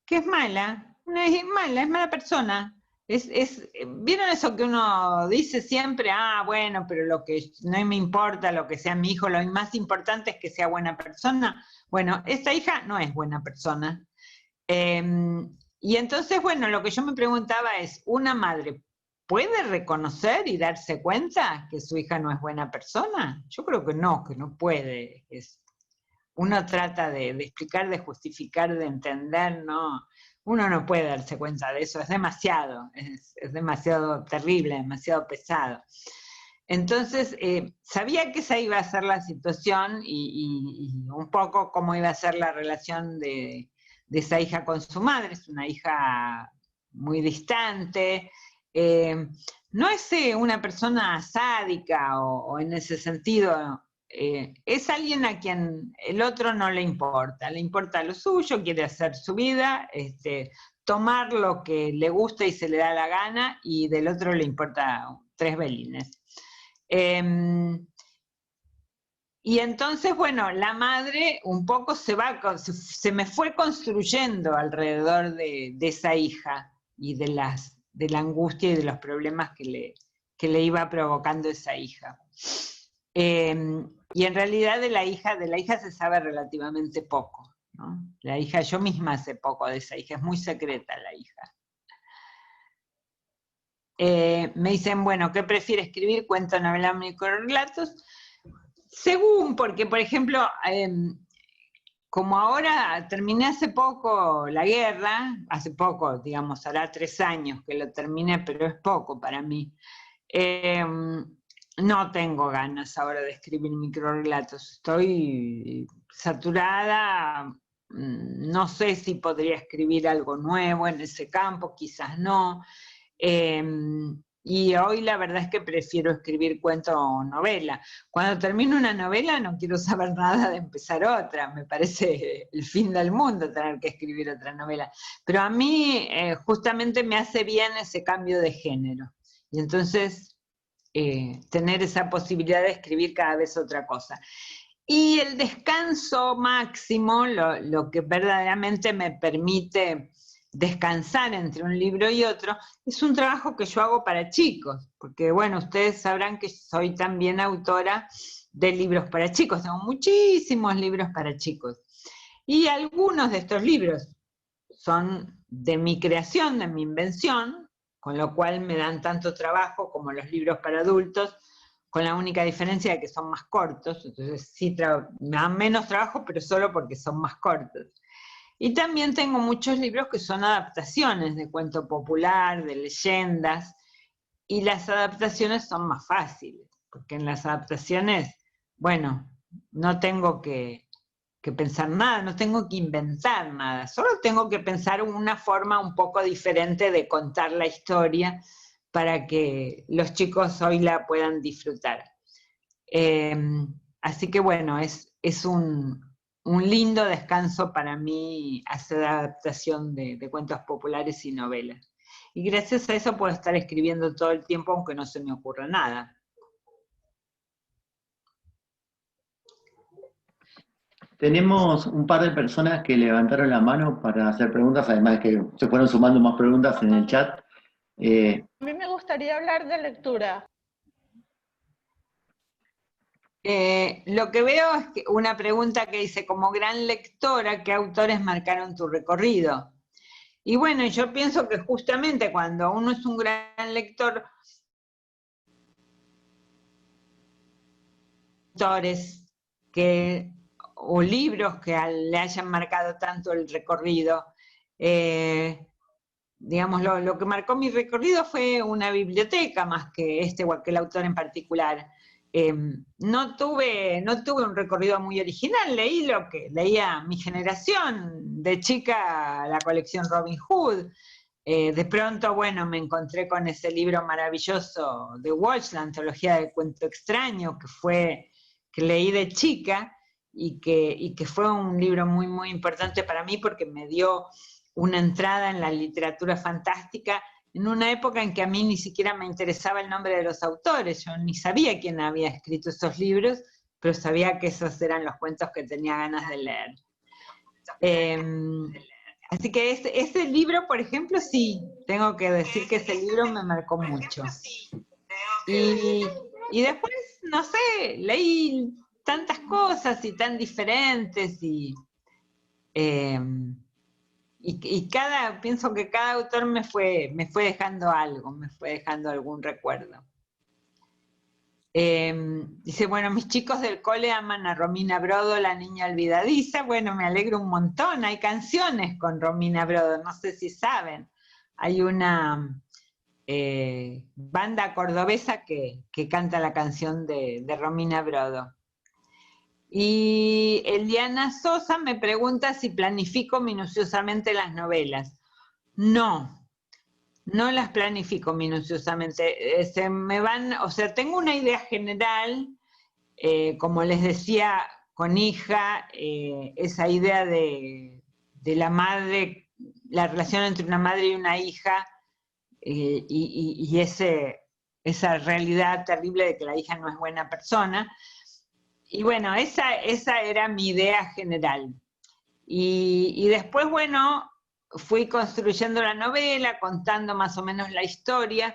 que es mala, es mala persona. ¿Vieron eso que uno dice siempre? Bueno, pero lo que no me importa, lo que sea mi hijo, lo más importante es que sea buena persona. Bueno, esta hija no es buena persona. Y entonces, bueno, lo que yo me preguntaba es, ¿una madre puede reconocer y darse cuenta que su hija no es buena persona? Yo creo que no puede. Uno trata de explicar, de justificar, de entender, ¿no? Uno no puede darse cuenta de eso, es demasiado terrible, demasiado pesado. Entonces, sabía que esa iba a ser la situación y un poco cómo iba a ser la relación de esa hija con su madre. Es una hija muy distante, no es una persona sádica o en ese sentido. Es alguien a quien el otro no le importa lo suyo, quiere hacer su vida, tomar lo que le gusta y se le da la gana, y del otro le importa tres belines. Y entonces, bueno, la madre un poco se me fue construyendo alrededor de esa hija y de la angustia y de los problemas que le iba provocando esa hija. Y en realidad de la hija se sabe relativamente poco, ¿no? La hija, yo misma sé poco de esa hija, es muy secreta la hija. Me dicen, bueno, ¿qué prefiere escribir? ¿Cuento, novela, microrelatos? Según, porque por ejemplo, como ahora terminé hace poco la guerra, hace poco, digamos, hará 3 años que lo terminé, pero es poco para mí. No tengo ganas ahora de escribir microrelatos, estoy saturada, no sé si podría escribir algo nuevo en ese campo, quizás no. Y hoy la verdad es que prefiero escribir cuento o novela. Cuando termino una novela no quiero saber nada de empezar otra, me parece el fin del mundo tener que escribir otra novela. Pero a mí justamente me hace bien ese cambio de género. Y entonces tener esa posibilidad de escribir cada vez otra cosa. Y el descanso máximo, lo que verdaderamente me permite descansar entre un libro y otro, es un trabajo que yo hago para chicos, porque bueno, ustedes sabrán que soy también autora de libros para chicos, tengo muchísimos libros para chicos. Y algunos de estos libros son de mi creación, de mi invención, con lo cual me dan tanto trabajo como los libros para adultos, con la única diferencia de que son más cortos, entonces sí me dan menos trabajo, pero solo porque son más cortos. Y también tengo muchos libros que son adaptaciones de cuento popular, de leyendas, y las adaptaciones son más fáciles, porque en las adaptaciones, bueno, no tengo que pensar nada, no tengo que inventar nada, solo tengo que pensar una forma un poco diferente de contar la historia para que los chicos hoy la puedan disfrutar. Así que bueno, es un lindo descanso para mí hacer adaptación de cuentos populares y novelas. Y gracias a eso puedo estar escribiendo todo el tiempo aunque no se me ocurra nada. Tenemos un par de personas que levantaron la mano para hacer preguntas, además de que se fueron sumando más preguntas en el chat. A mí me gustaría hablar de lectura. Lo que veo es que una pregunta que dice, como gran lectora, ¿qué autores marcaron tu recorrido? Y bueno, yo pienso que justamente cuando uno es un gran lector, autores o libros que le hayan marcado tanto el recorrido, digamos, lo que marcó mi recorrido fue una biblioteca más que o aquel autor en particular. No tuve un recorrido muy original, leí lo que leía mi generación, de chica la colección Robin Hood, de pronto, bueno, me encontré con ese libro maravilloso de Walsh, la antología del cuento extraño, que leí de chica y que fue un libro muy, muy importante para mí porque me dio una entrada en la literatura fantástica en una época en que a mí ni siquiera me interesaba el nombre de los autores, yo ni sabía quién había escrito esos libros, pero sabía que esos eran los cuentos que tenía ganas de leer. Así que ese libro, por ejemplo, sí, tengo que decir que ese libro me marcó mucho. Y después, no sé, leí tantas cosas y tan diferentes y pienso que cada autor me fue dejando algo, me fue dejando algún recuerdo. Dice, bueno, mis chicos del cole aman a Romina Brodo, la niña olvidadiza. Bueno, me alegro un montón, hay canciones con Romina Brodo, no sé si saben. Hay una banda cordobesa que canta la canción de Romina Brodo. Y Eliana Sosa me pregunta si planifico minuciosamente las novelas. No las planifico minuciosamente. Se me van, o sea, tengo una idea general, como les decía, con hija, esa idea de la madre, la relación entre una madre y una hija, y esa realidad terrible de que la hija no es buena persona. Y bueno, esa era mi idea general. Y después, bueno, fui construyendo la novela, contando más o menos la historia.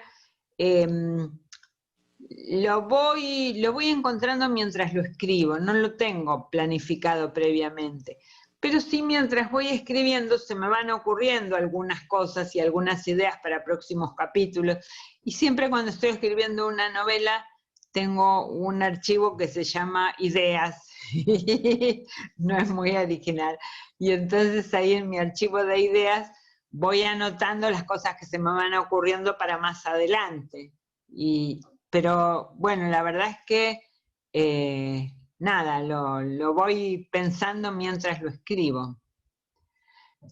Lo voy encontrando mientras lo escribo, no lo tengo planificado previamente. Pero sí, mientras voy escribiendo se me van ocurriendo algunas cosas y algunas ideas para próximos capítulos. Y siempre cuando estoy escribiendo una novela, tengo un archivo que se llama Ideas, no es muy original, y entonces ahí en mi archivo de ideas voy anotando las cosas que se me van ocurriendo para más adelante, pero bueno, la verdad es que nada, lo voy pensando mientras lo escribo.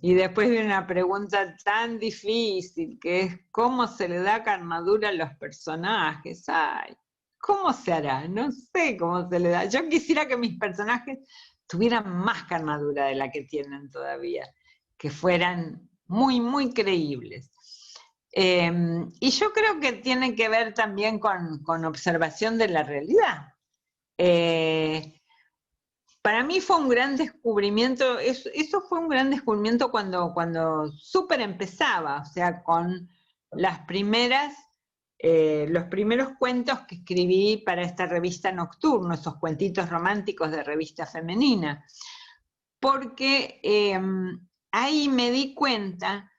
Y después viene una pregunta tan difícil, que es ¿cómo se le da carnadura a los personajes? Ay, ¿cómo se hará? No sé cómo se le da. Yo quisiera que mis personajes tuvieran más carnadura de la que tienen todavía, que fueran muy, muy creíbles. Y yo creo que tiene que ver también con observación de la realidad. para mí fue un gran descubrimiento, eso fue un gran descubrimiento cuando súper empezaba, o sea, con los primeros cuentos que escribí para esta revista Nocturno, esos cuentitos románticos de revista femenina, porque ahí me di cuenta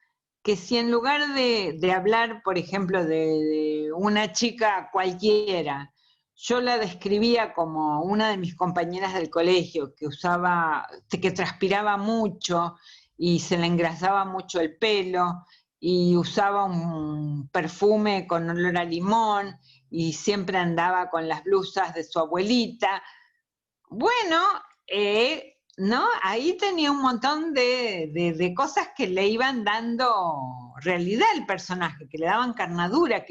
que si en lugar de hablar, por ejemplo, de una chica cualquiera, yo la describía como una de mis compañeras del colegio, que transpiraba mucho y se le engrasaba mucho el pelo y usaba un perfume con olor a limón y siempre andaba con las blusas de su abuelita. Bueno, ¿no? Ahí tenía un montón de cosas que le iban dando realidad al personaje, que le daban carnadura,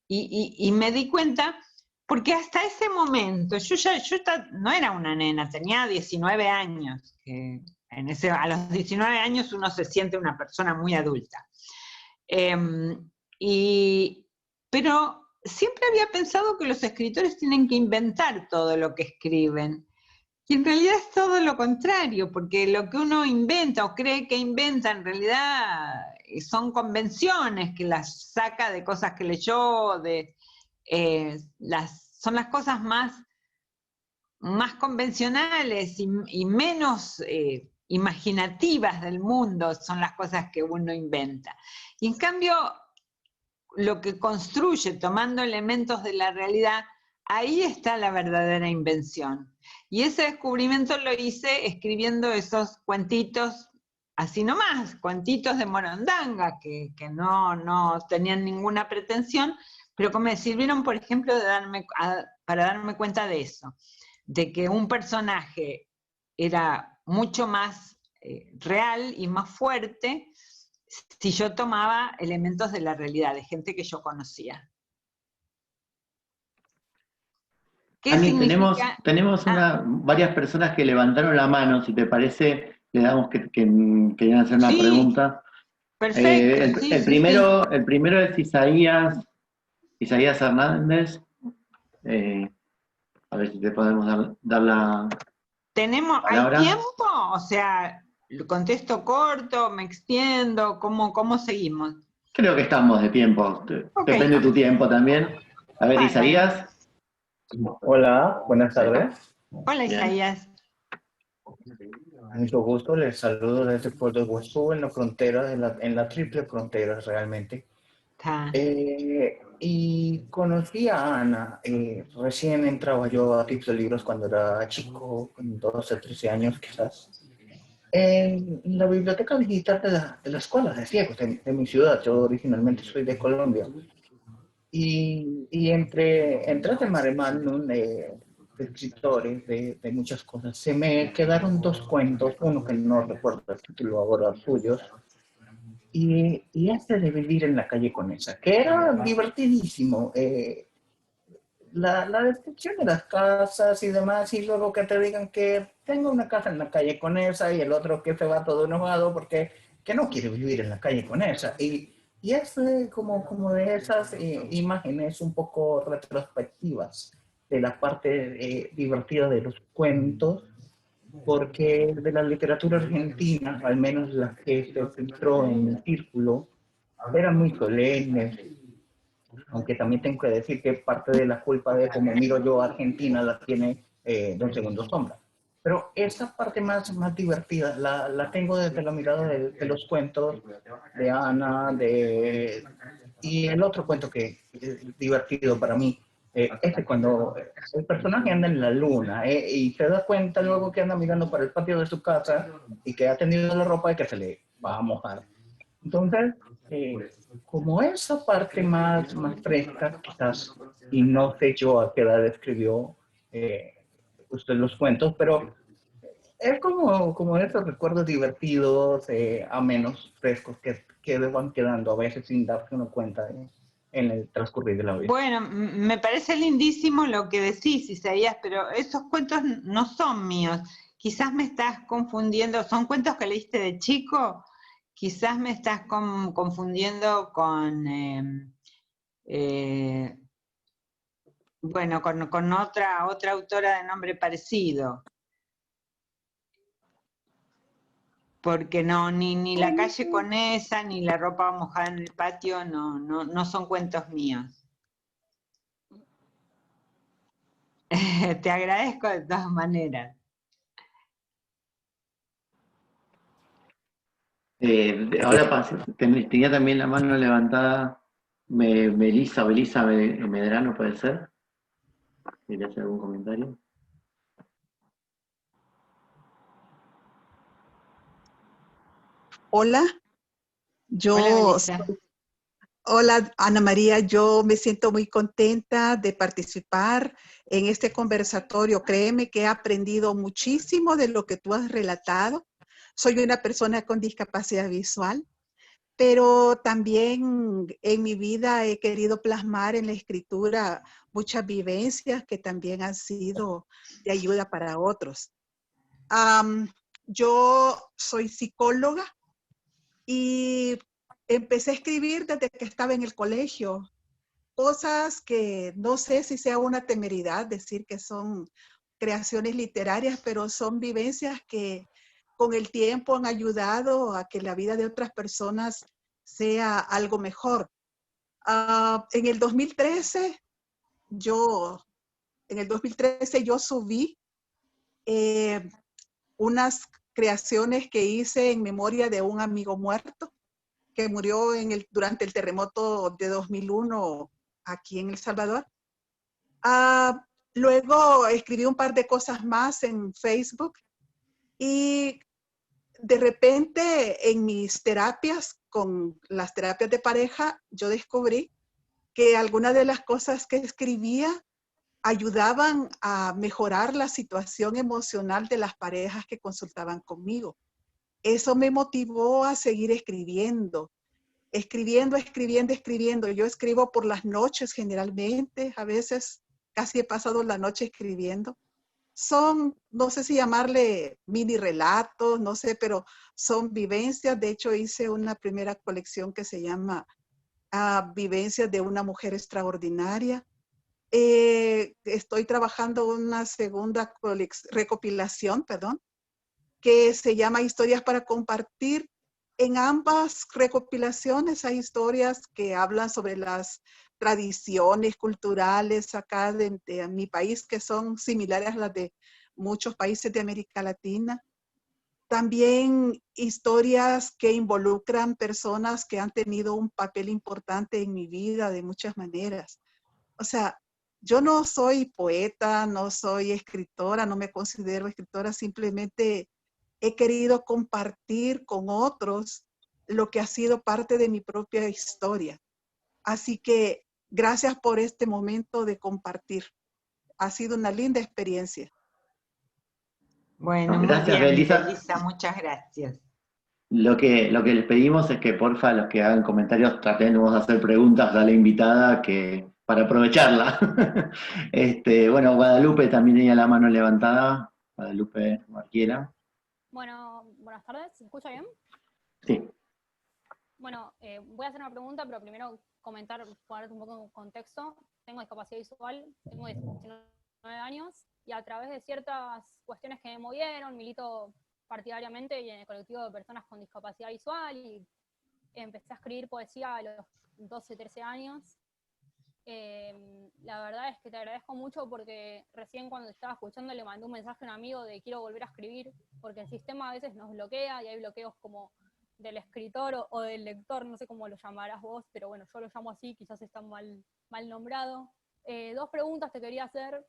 y me di cuenta, porque hasta ese momento, yo no era una nena, tenía 19 años, que a los 19 años uno se siente una persona muy adulta. Pero siempre había pensado que los escritores tienen que inventar todo lo que escriben. Y en realidad es todo lo contrario, porque lo que uno inventa o cree que inventa, en realidad son convenciones que las saca de cosas que leyó, son las cosas más convencionales y menos imaginativas del mundo, son las cosas que uno inventa. Y en cambio, lo que construye tomando elementos de la realidad, ahí está la verdadera invención. Y ese descubrimiento lo hice escribiendo esos cuentitos, así nomás, cuentitos de Morondanga, que no tenían ninguna pretensión, pero que me sirvieron, por ejemplo, para darme cuenta de eso, de que un personaje era mucho más real y más fuerte si yo tomaba elementos de la realidad, de gente que yo conocía. ¿Qué Ani, significa? tenemos varias personas que levantaron la mano, si te parece, le damos que querían hacer una pregunta. Perfecto. El primero es Isaías Hernández. A ver si te podemos dar la palabra. ¿Hay tiempo? O sea, ¿contesto corto, me extiendo? ¿Cómo seguimos? Creo que estamos de tiempo. Depende de tu tiempo también. A ver, Isaías. Hola, buenas tardes. Hola, Isaías. Mucho gusto, les saludo desde Puerto Huaspú, en la frontera, en la triple frontera realmente. Y conocí a Ana, recién entraba yo a Tips de Libros cuando era chico, con 12, 13 años quizás, en la biblioteca digital de la escuela de ciegos de mi ciudad. Yo originalmente soy de Colombia. Y entre de mare magnum de escritores, de muchas cosas, se me quedaron dos cuentos, uno que no recuerdo el título ahora, suyos, y este de Vivir en la calle Conesa, que era divertidísimo. La descripción de las casas y demás, y luego que te digan que tengo una casa en la calle Conesa y el otro que se va todo enojado porque que no quiere vivir en la calle Conesa. Y es como de esas imágenes un poco retrospectivas de la parte divertida de los cuentos, porque de la literatura argentina, al menos la que se filtró en el círculo, eran muy solemnes, aunque también tengo que decir que parte de la culpa de cómo miro yo a Argentina la tiene Don Segundo Sombra. Pero esa parte más divertida la tengo desde la mirada de los cuentos de Ana, y el otro cuento que es divertido para mí, cuando el personaje anda en la luna y se da cuenta luego que anda mirando para el patio de su casa y que ha tendido la ropa y que se le va a mojar. Entonces, como esa parte más fresca, quizás, y no sé yo a qué edad escribió usted los cuentos, pero es como esos recuerdos divertidos, amenos, frescos, que van quedando a veces sin darse uno cuenta en el transcurrir de la vida. Bueno, me parece lindísimo lo que decís, Isaías, pero esos cuentos no son míos. Quizás me estás confundiendo, ¿son cuentos que leíste de chico? Quizás me estás confundiendo con con otra autora de nombre parecido. porque no, ni la calle con esa, ni la ropa mojada en el patio, no son cuentos míos. Te agradezco de todas maneras. Ahora tenía también la mano levantada Belisa Medrano, ¿puede ser? ¿Quería hacer algún comentario? Hola, hola Ana María, yo me siento muy contenta de participar en este conversatorio. Créeme que he aprendido muchísimo de lo que tú has relatado. Soy una persona con discapacidad visual, pero también en mi vida he querido plasmar en la escritura muchas vivencias que también han sido de ayuda para otros. Yo soy psicóloga y empecé a escribir desde que estaba en el colegio, cosas que no sé si sea una temeridad decir que son creaciones literarias, pero son vivencias que con el tiempo han ayudado a que la vida de otras personas sea algo mejor. En el 2013 yo subí unas creaciones que hice en memoria de un amigo muerto que murió durante el terremoto de 2001 aquí en El Salvador. Luego escribí un par de cosas más en Facebook y de repente en mis terapias, con las terapias de pareja, yo descubrí que algunas de las cosas que escribía ayudaban a mejorar la situación emocional de las parejas que consultaban conmigo. Eso me motivó a seguir escribiendo. Yo escribo por las noches generalmente, a veces casi he pasado la noche escribiendo. Son, no sé si llamarle mini relatos, no sé, pero son vivencias. De hecho, hice una primera colección que se llama Vivencias de una mujer extraordinaria. Estoy trabajando una segunda recopilación, que se llama Historias para Compartir. En ambas recopilaciones hay historias que hablan sobre las tradiciones culturales acá de mi país, que son similares a las de muchos países de América Latina. También historias que involucran personas que han tenido un papel importante en mi vida de muchas maneras. O sea, yo no soy poeta, no soy escritora, no me considero escritora, simplemente he querido compartir con otros lo que ha sido parte de mi propia historia. Así que gracias por este momento de compartir. Ha sido una linda experiencia. Bueno, gracias, muy bien, Belisa, muchas gracias. Lo que les pedimos es que porfa los que hagan comentarios tratemos de hacer preguntas a la invitada para aprovecharla. Bueno, Guadalupe también tenía la mano levantada. Guadalupe Marquiera. Bueno, buenas tardes, ¿se escucha bien? Sí. Bueno, voy a hacer una pregunta, pero primero comentar, poner un poco en contexto. Tengo discapacidad visual, tengo 19 años, y a través de ciertas cuestiones que me movieron, milito partidariamente en el colectivo de personas con discapacidad visual, y empecé a escribir poesía a los 12, 13 años. La verdad es que te agradezco mucho porque recién cuando estaba escuchando le mandé un mensaje a un amigo de quiero volver a escribir, porque el sistema a veces nos bloquea y hay bloqueos como del escritor o del lector, no sé cómo lo llamarás vos, pero bueno, yo lo llamo así, quizás está mal nombrado. Dos preguntas te quería hacer.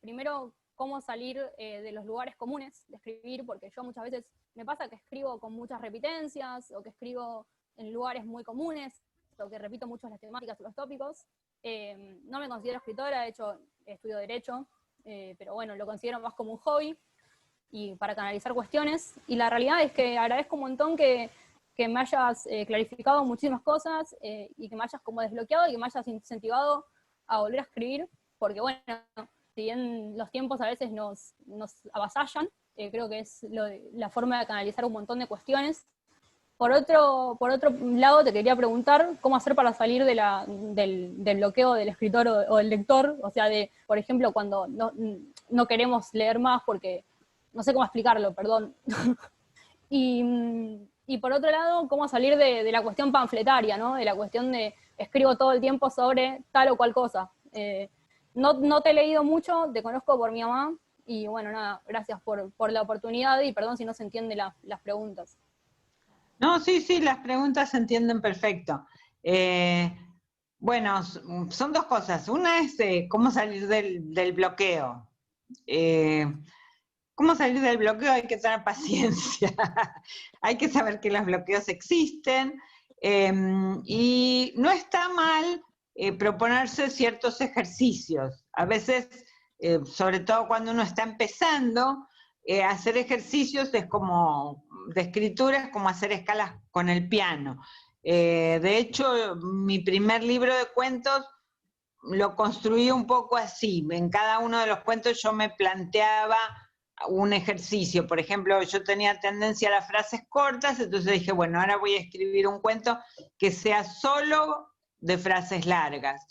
Primero, ¿cómo salir de los lugares comunes de escribir? Porque yo muchas veces me pasa que escribo con muchas repitencias, o que escribo en lugares muy comunes, o que repito mucho las temáticas o los tópicos. No me considero escritora, de hecho estudio Derecho, pero bueno, lo considero más como un hobby y para canalizar cuestiones. Y la realidad es que agradezco un montón que me hayas clarificado muchísimas cosas y que me hayas como desbloqueado y que me hayas incentivado a volver a escribir, porque bueno, si bien los tiempos a veces nos avasallan, creo que es la forma de canalizar un montón de cuestiones. Por otro lado, te quería preguntar cómo hacer para salir del bloqueo del escritor o del lector, o sea, por ejemplo, cuando no queremos leer más porque, no sé cómo explicarlo, perdón. Y por otro lado, cómo salir de la cuestión panfletaria, ¿no? De la cuestión de escribo todo el tiempo sobre tal o cual cosa. No te he leído mucho, te conozco por mi mamá, y bueno, nada, gracias por la oportunidad, y perdón si no se entienden las preguntas. No, sí, las preguntas se entienden perfecto. Bueno, son dos cosas. Una es cómo salir del bloqueo. ¿Cómo salir del bloqueo? Hay que tener paciencia. Hay que saber que los bloqueos existen. Y no está mal proponerse ciertos ejercicios. A veces, sobre todo cuando uno está empezando, hacer ejercicios es como, de escritura es como hacer escalas con el piano. De hecho, mi primer libro de cuentos lo construí un poco así. En cada uno de los cuentos yo me planteaba un ejercicio. Por ejemplo, yo tenía tendencia a las frases cortas, entonces dije, bueno, ahora voy a escribir un cuento que sea solo de frases largas.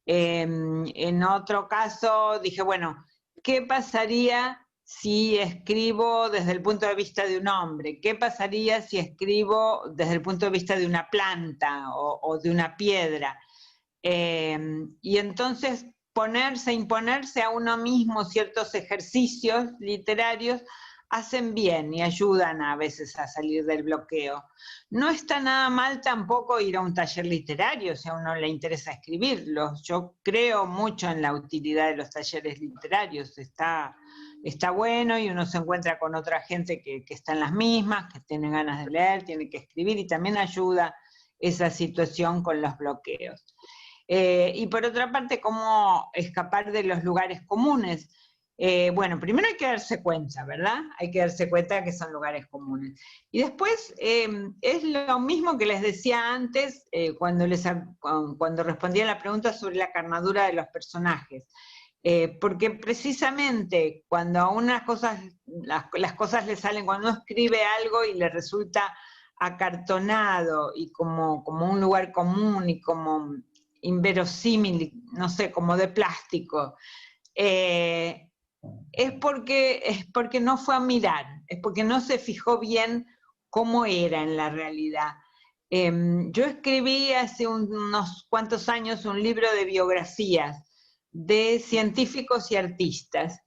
En otro caso dije, bueno, ¿qué pasaría si escribo desde el punto de vista de un hombre? ¿Qué pasaría si escribo desde el punto de vista de una planta o de una piedra? Y entonces imponerse a uno mismo ciertos ejercicios literarios hacen bien y ayudan a veces a salir del bloqueo. No está nada mal tampoco ir a un taller literario si a uno le interesa escribirlos. Yo creo mucho en la utilidad de los talleres literarios. Está bueno y uno se encuentra con otra gente que está en las mismas, que tiene ganas de leer, tiene que escribir, y también ayuda esa situación con los bloqueos. Y por otra parte, ¿cómo escapar de los lugares comunes? Bueno, primero hay que darse cuenta, ¿verdad? Hay que darse cuenta que son lugares comunes. Y después es lo mismo que les decía antes cuando respondía a la pregunta sobre la carnadura de los personajes. Porque precisamente cuando a unas cosas, las cosas le salen, cuando uno escribe algo y le resulta acartonado y como un lugar común y como inverosímil, no sé, como de plástico, es porque no fue a mirar, es porque no se fijó bien cómo era en la realidad. Yo escribí hace unos cuantos años un libro de biografías de científicos y artistas,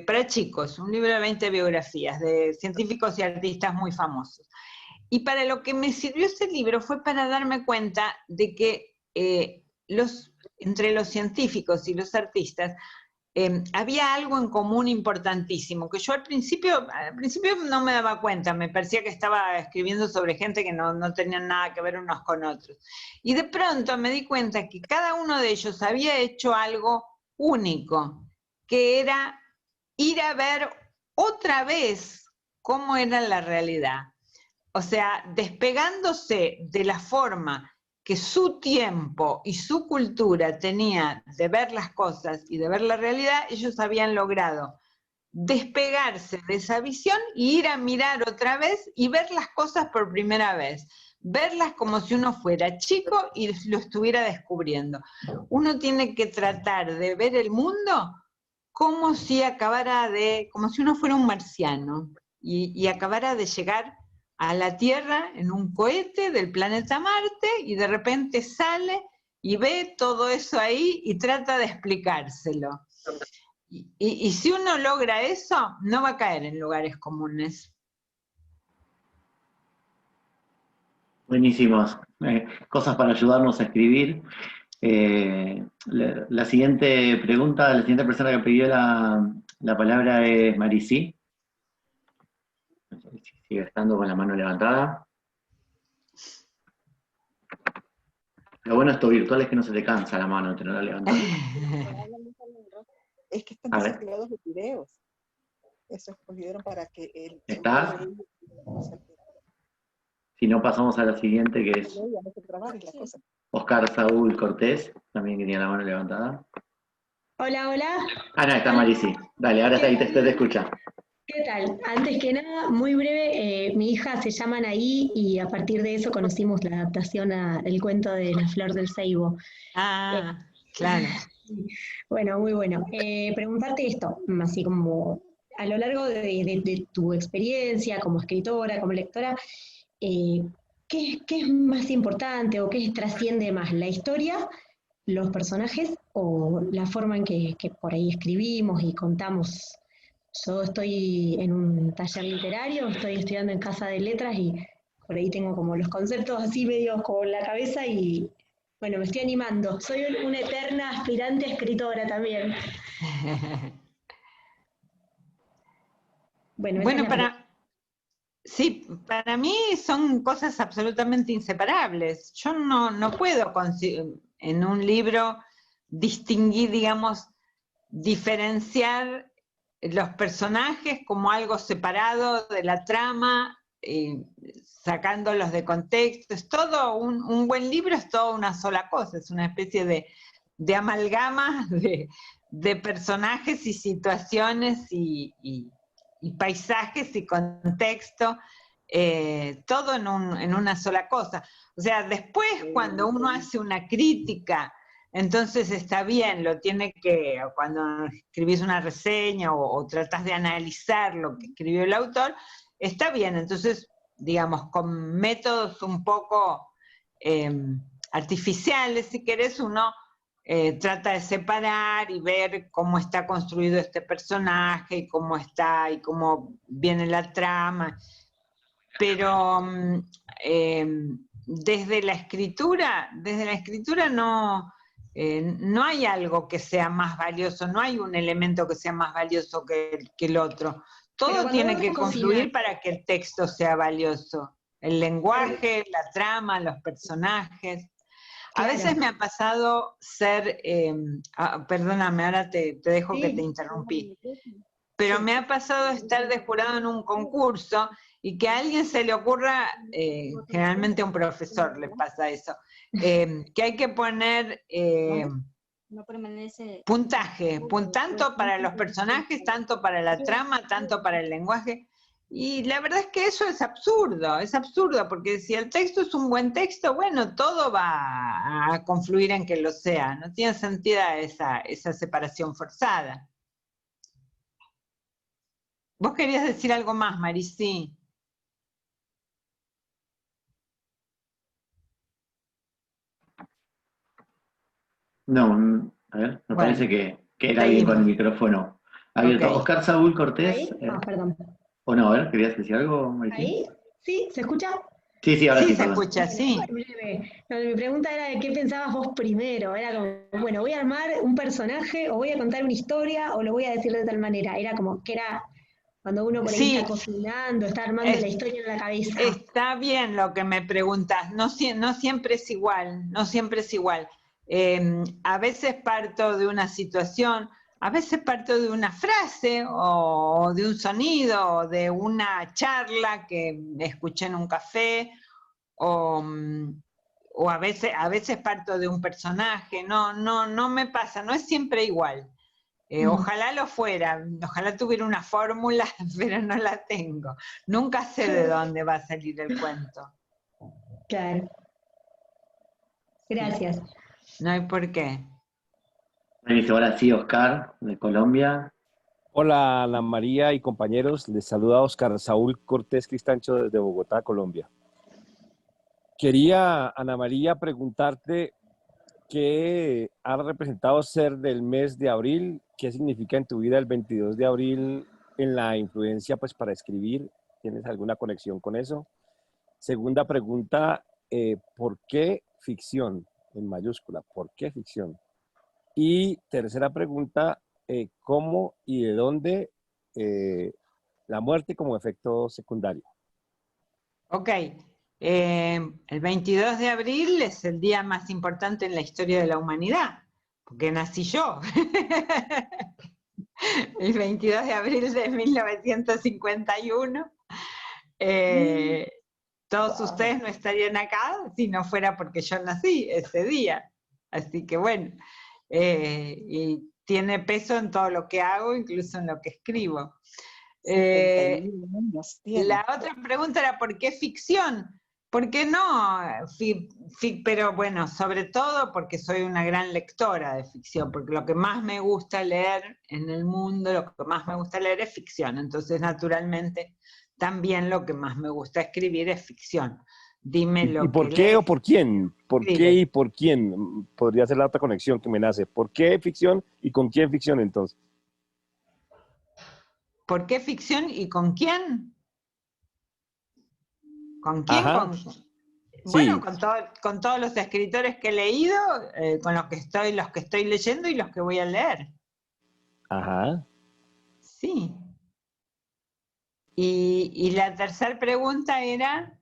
para chicos, un libro de 20 biografías de científicos y artistas muy famosos. Y para lo que me sirvió ese libro fue para darme cuenta de que entre los científicos y los artistas había algo en común importantísimo, que yo al principio no me daba cuenta, me parecía que estaba escribiendo sobre gente que no tenían nada que ver unos con otros. Y de pronto me di cuenta que cada uno de ellos había hecho algo único, que era ir a ver otra vez cómo era la realidad. O sea, despegándose de la forma que su tiempo y su cultura tenía de ver las cosas y de ver la realidad, ellos habían logrado despegarse de esa visión y ir a mirar otra vez y ver las cosas por primera vez, verlas como si uno fuera chico y lo estuviera descubriendo. Uno tiene que tratar de ver el mundo como si uno fuera un marciano y acabara de llegar a la Tierra en un cohete del planeta Marte, y de repente sale y ve todo eso ahí y trata de explicárselo. Y si uno logra eso, no va a caer en lugares comunes. Buenísimos. Cosas para ayudarnos a escribir. La siguiente pregunta, la siguiente persona que pidió la palabra es Maricí. Sigue estando con la mano levantada. Lo bueno de esto virtual es que no se te cansa la mano de tenerla levantada. Es que están desactivados los videos. Eso escogieron para que el... ¿Estás? Si no, pasamos a la siguiente, que es Oscar Saúl Cortés, también que tiene la mano levantada. Hola, hola. Ah, no, está Maricí. Dale, ahora está ahí, te escucha. ¿Qué tal? Antes que nada, muy breve, mi hija se llama Anaí y a partir de eso conocimos la adaptación al cuento de La Flor del Ceibo. Ah, claro. Bueno, muy bueno. Preguntarte esto, así como a lo largo de tu experiencia como escritora, como lectora, ¿qué es más importante o qué trasciende más? ¿La historia, los personajes o la forma en que por ahí escribimos y contamos? Yo estoy en un taller literario, estoy estudiando en Casa de Letras y por ahí tengo como los conceptos así medio como en la cabeza y bueno, me estoy animando. Soy una eterna aspirante a escritora también. Bueno, sí, para mí son cosas absolutamente inseparables. Yo no puedo en un libro distinguir, digamos, diferenciar los personajes como algo separado de la trama, sacándolos de contexto. Es todo, un buen libro es toda una sola cosa, es una especie de amalgama de personajes y situaciones y paisajes y contexto, todo en una sola cosa. O sea, después cuando uno hace una crítica, entonces está bien, cuando escribís una reseña o tratás de analizar lo que escribió el autor, está bien, entonces, digamos, con métodos un poco artificiales, si querés, uno trata de separar y ver cómo está construido este personaje, y cómo viene la trama. Pero desde la escritura no hay algo que sea más valioso, no hay un elemento que sea más valioso que el otro. Todo tiene que confluir para que el texto sea valioso. El lenguaje, la trama, los personajes. A veces me ha pasado ser, perdóname, ahora te dejo que te interrumpí, pero me ha pasado estar de jurado en un concurso y que a alguien se le ocurra, generalmente a un profesor le pasa eso, que hay que poner puntaje, tanto para los personajes, tanto para la trama, tanto para el lenguaje. Y la verdad es que eso es absurdo, porque si el texto es un buen texto, bueno, todo va a confluir en que lo sea, no tiene sentido esa separación forzada. ¿Vos querías decir algo más, Marisí? No, a ver, me parece que era alguien con el micrófono abierto. Okay. Oscar Saúl Cortés. Perdón. ¿O no? A ver, ¿querías decir algo, Marisí? ¿Ahí? ¿Sí? ¿Se escucha? Sí, ahora sí. Se escucha, sí. Mi pregunta era de qué pensabas vos primero. Era como, bueno, ¿voy a armar un personaje o voy a contar una historia o lo voy a decir de tal manera? Era como que era cuando uno por ahí está cocinando, está armando la historia en la cabeza. Está bien lo que me preguntas, no siempre es igual, a veces parto de una situación, a veces parto de una frase o de un sonido o de una charla que escuché en un café o a veces parto de un personaje. No me pasa, no es siempre igual. Ojalá lo fuera, ojalá tuviera una fórmula, pero no la tengo. Nunca sé de dónde va a salir el cuento. Claro. Gracias. No hay por qué. Ahora sí, Oscar, de Colombia. Hola, Ana María y compañeros. Les saluda Oscar Saúl Cortés Cristancho desde Bogotá, Colombia. Quería, Ana María, preguntarte qué ha representado ser del mes de abril, qué significa en tu vida el 22 de abril en la influencia pues, para escribir. ¿Tienes alguna conexión con eso? Segunda pregunta, ¿por qué ficción? En mayúscula, ¿por qué ficción? Y tercera pregunta, ¿cómo y de dónde la muerte como efecto secundario? Ok, el 22 de abril es el día más importante en la historia de la humanidad, porque nací yo. El 22 de abril de 1951. Todos ustedes no estarían acá si no fuera porque yo nací ese día. Así que bueno, y tiene peso en todo lo que hago, incluso en lo que escribo. La otra pregunta era ¿por qué ficción? ¿Por qué no? Pero bueno, sobre todo porque soy una gran lectora de ficción, porque lo que más me gusta leer en el mundo, lo que más me gusta leer es ficción. Entonces, naturalmente, también lo que más me gusta escribir es ficción. Dime ¿Y lo por que qué o lees. por quién? ¿Por qué Escribe. y por quién? Podría ser la otra conexión que me nace. ¿Por qué ficción y con quién ficción entonces? ¿Por qué ficción y con quién? ¿Con quién? Ajá. Bueno, Sí. con todos los escritores que he leído, con los que estoy leyendo y los que voy a leer. Ajá. Sí. Y la tercera pregunta era...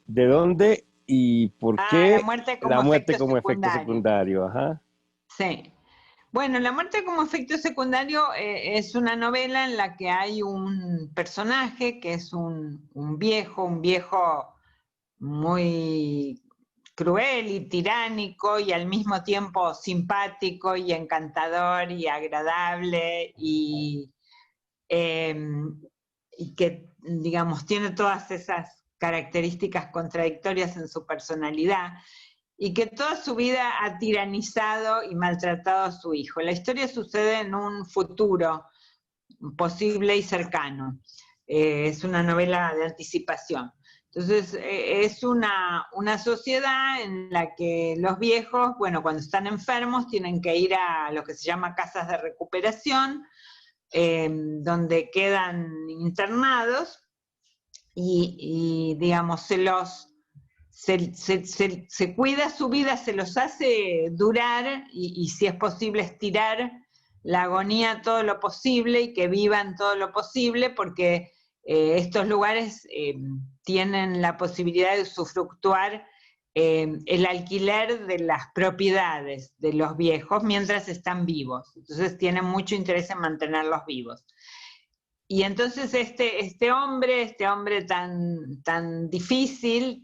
¿De dónde y por la qué muerte la como muerte efecto como efecto secundario. secundario? Ajá. Sí. Bueno, La muerte como efecto secundario es una novela en la que hay un personaje que es un viejo muy cruel y tiránico y al mismo tiempo simpático y encantador y agradable y que, digamos, tiene todas esas características contradictorias en su personalidad y que toda su vida ha tiranizado y maltratado a su hijo. La historia sucede en un futuro posible y cercano. Es una novela de anticipación. Entonces, es una sociedad en la que los viejos, bueno, cuando están enfermos, tienen que ir a lo que se llama casas de recuperación, donde quedan internados y digamos, se cuida su vida, se los hace durar y si es posible estirar la agonía todo lo posible y que vivan todo lo posible, porque estos lugares tienen la posibilidad de usufructuar el alquiler de las propiedades de los viejos mientras están vivos. Entonces tienen mucho interés en mantenerlos vivos. Y entonces este hombre tan difícil,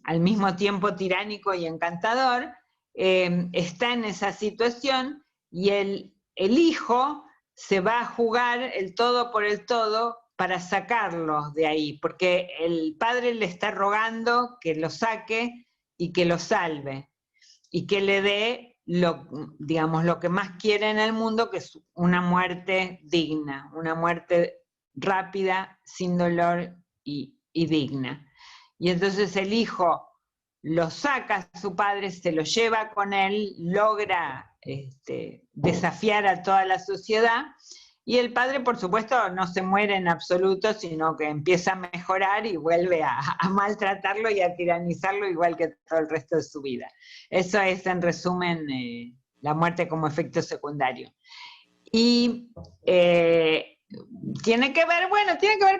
al mismo tiempo tiránico y encantador, está en esa situación y el hijo se va a jugar el todo por el todo para sacarlo de ahí, porque el padre le está rogando que lo saque y que lo salve y que le dé digamos, lo que más quiere en el mundo, que es una muerte digna, una muerte rápida, sin dolor y digna. Y entonces el hijo lo saca a su padre, se lo lleva con él, logra desafiar a toda la sociedad, y el padre, por supuesto, no se muere en absoluto, sino que empieza a mejorar y vuelve a maltratarlo y a tiranizarlo igual que todo el resto de su vida. Eso es, en resumen, la muerte como efecto secundario. Y tiene que ver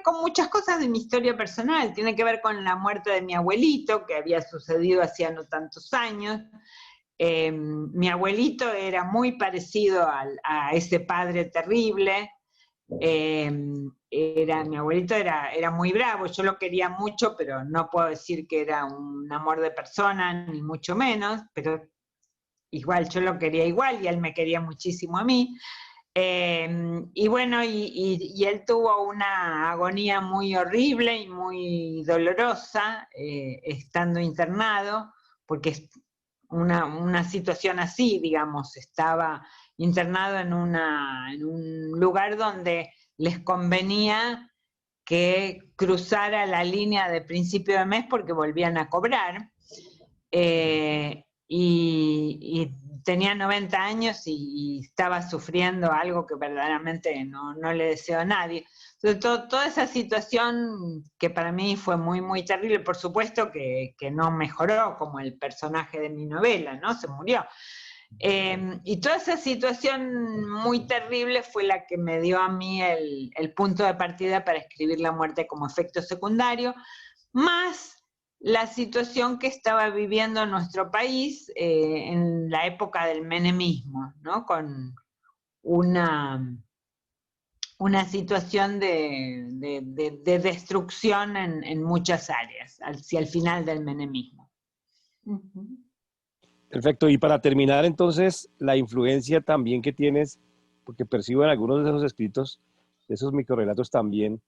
con muchas cosas de mi historia personal. Tiene que ver con la muerte de mi abuelito, que había sucedido hacía no tantos años. Mi abuelito era muy parecido a ese padre terrible. Mi abuelito era muy bravo, yo lo quería mucho, pero no puedo decir que era un amor de persona, ni mucho menos, pero igual yo lo quería igual y él me quería muchísimo a mí. Y bueno, y él tuvo una agonía muy horrible y muy dolorosa estando internado, porque una situación así, digamos, estaba internado en un lugar donde les convenía que cruzara la línea de principio de mes porque volvían a cobrar, y tenía 90 años y estaba sufriendo algo que verdaderamente no le deseo a nadie. Entonces, toda esa situación que para mí fue muy, muy terrible, por supuesto que no mejoró como el personaje de mi novela, ¿no? Se murió. Y toda esa situación muy terrible fue la que me dio a mí el punto de partida para escribir La muerte como efecto secundario, más la situación que estaba viviendo nuestro país en la época del menemismo, ¿no? Con una situación de destrucción en muchas áreas, hacia el final del menemismo. Perfecto. Y para terminar, entonces, la influencia también que tienes, porque percibo en algunos de esos escritos, de esos microrelatos también,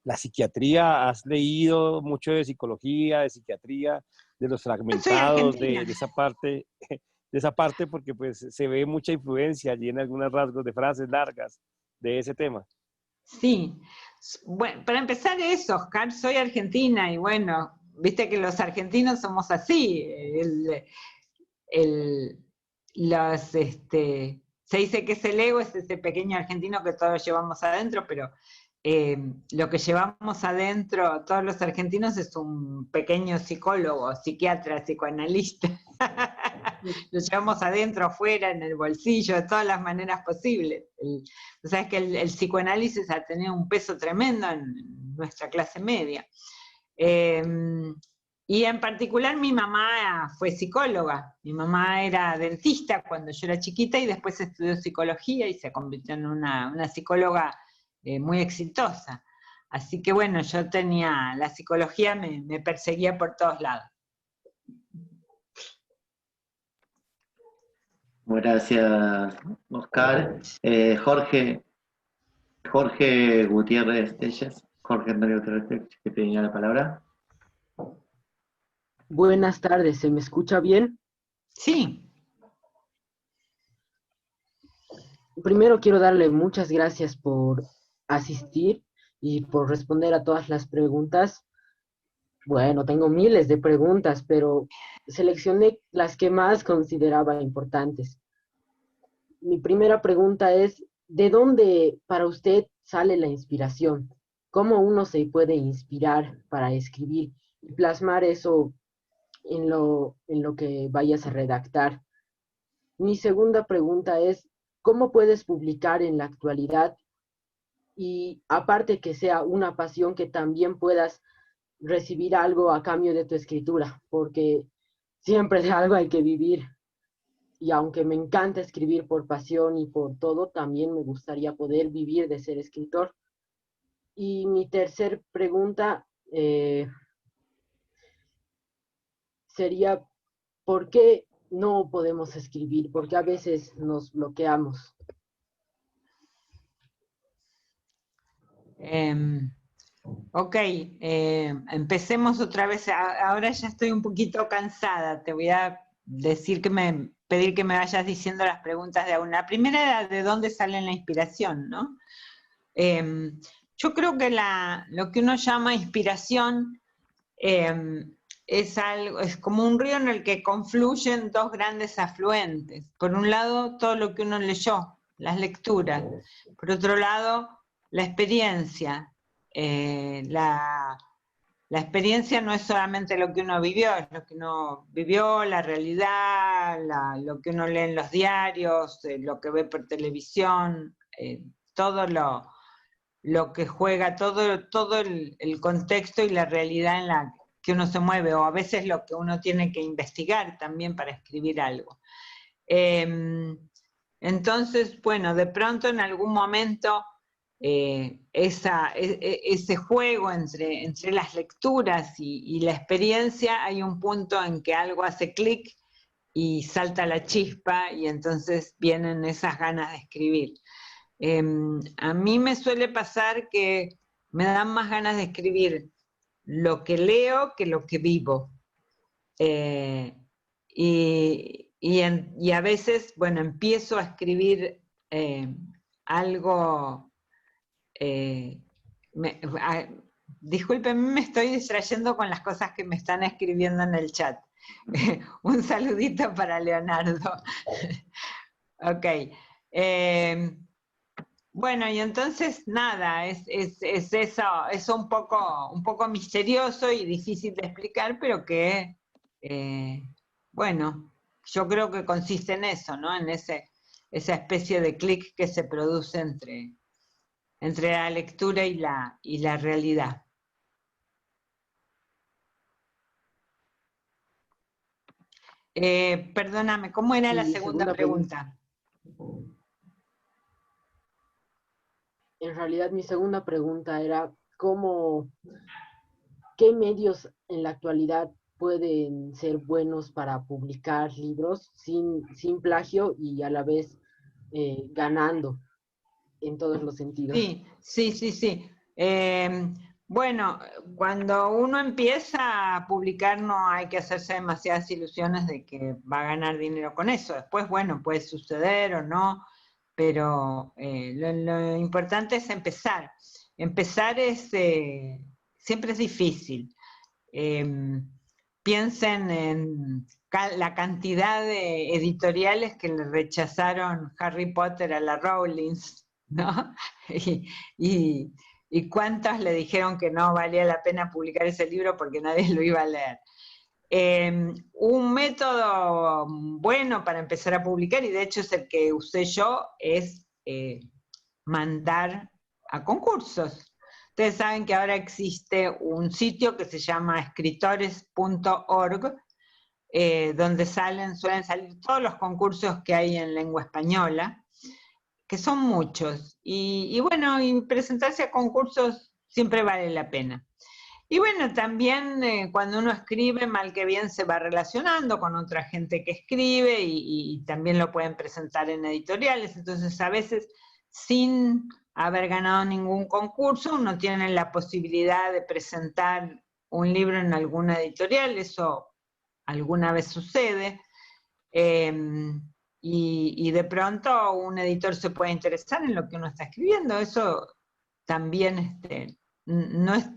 la psiquiatría, has leído mucho de psicología, de psiquiatría, de los fragmentados, de esa parte, porque pues se ve mucha influencia allí en algunos rasgos de frases largas de ese tema. Sí, bueno, para empezar eso, Oscar, soy argentina y bueno, viste que los argentinos somos así, se dice que es el ego, es ese pequeño argentino que todos llevamos adentro, pero lo que llevamos adentro todos los argentinos es un pequeño psicólogo, psiquiatra, psicoanalista. Lo llevamos adentro, afuera, en el bolsillo, de todas las maneras posibles. Sabes que el psicoanálisis ha tenido un peso tremendo en nuestra clase media. Y en particular mi mamá fue psicóloga. Mi mamá era dentista cuando yo era chiquita y después estudió psicología y se convirtió en una psicóloga muy exitosa. Así que bueno, yo tenía, la psicología me perseguía por todos lados. Gracias, Oscar. Jorge Gutiérrez Telles. Jorge Antonio Gutiérrez Telles, que tenía la palabra. Buenas tardes, ¿se me escucha bien? Sí. Primero quiero darle muchas gracias por asistir y por responder a todas las preguntas. Bueno, tengo miles de preguntas, pero seleccioné las que más consideraba importantes. Mi primera pregunta es, ¿de dónde para usted sale la inspiración? ¿Cómo uno se puede inspirar para escribir y plasmar eso en lo que vayas a redactar? Mi segunda pregunta es, ¿cómo puedes publicar en la actualidad? Y aparte que sea una pasión, que también puedas recibir algo a cambio de tu escritura, porque siempre de algo hay que vivir. Y aunque me encanta escribir por pasión y por todo, también me gustaría poder vivir de ser escritor. Y mi tercer pregunta sería, ¿por qué no podemos escribir? ¿Por qué a veces nos bloqueamos? Ok, empecemos otra vez. Ahora ya estoy un poquito cansada. Te voy a pedir que me vayas diciendo las preguntas de una. La primera era de dónde sale la inspiración, ¿no? Yo creo que lo que uno llama inspiración es como un río en el que confluyen dos grandes afluentes. Por un lado, todo lo que uno leyó, las lecturas. Por otro lado, la experiencia. La experiencia no es solamente lo que uno vivió, es lo que uno vivió, la realidad, lo que uno lee en los diarios, lo que ve por televisión, todo lo que juega, todo el contexto y la realidad en la que uno se mueve, o a veces lo que uno tiene que investigar también para escribir algo. Entonces, bueno, de pronto en algún momento ese juego entre las lecturas y la experiencia, hay un punto en que algo hace clic y salta la chispa y entonces vienen esas ganas de escribir. A mí me suele pasar que me dan más ganas de escribir lo que leo que lo que vivo. Y a veces, bueno, empiezo a escribir algo... discúlpenme, me estoy distrayendo con las cosas que me están escribiendo en el chat. Un saludito para Leonardo. Ok. Bueno, y entonces nada, es eso, es un poco misterioso y difícil de explicar, pero que, bueno, yo creo que consiste en eso, ¿no? En esa especie de clic que se produce entre la lectura y la realidad. Perdóname, ¿cómo era la segunda pregunta? En realidad mi segunda pregunta era ¿qué medios en la actualidad pueden ser buenos para publicar libros sin plagio y a la vez ganando en todos los sentidos? Sí. Bueno, cuando uno empieza a publicar no hay que hacerse demasiadas ilusiones de que va a ganar dinero con eso. Después, bueno, puede suceder o no, pero lo importante es empezar. Empezar siempre es difícil. Piensen en la cantidad de editoriales que le rechazaron Harry Potter a la Rowling, ¿no? Y cuántos le dijeron que no valía la pena publicar ese libro porque nadie lo iba a leer. Un método bueno para empezar a publicar, y de hecho es el que usé yo, es mandar a concursos. Ustedes saben que ahora existe un sitio que se llama escritores.org, donde suelen salir todos los concursos que hay en lengua española, que son muchos, y bueno, y presentarse a concursos siempre vale la pena. Y bueno, también cuando uno escribe, mal que bien se va relacionando con otra gente que escribe, y también lo pueden presentar en editoriales, entonces a veces sin haber ganado ningún concurso, uno tiene la posibilidad de presentar un libro en alguna editorial, eso alguna vez sucede, y de pronto un editor se puede interesar en lo que uno está escribiendo, eso también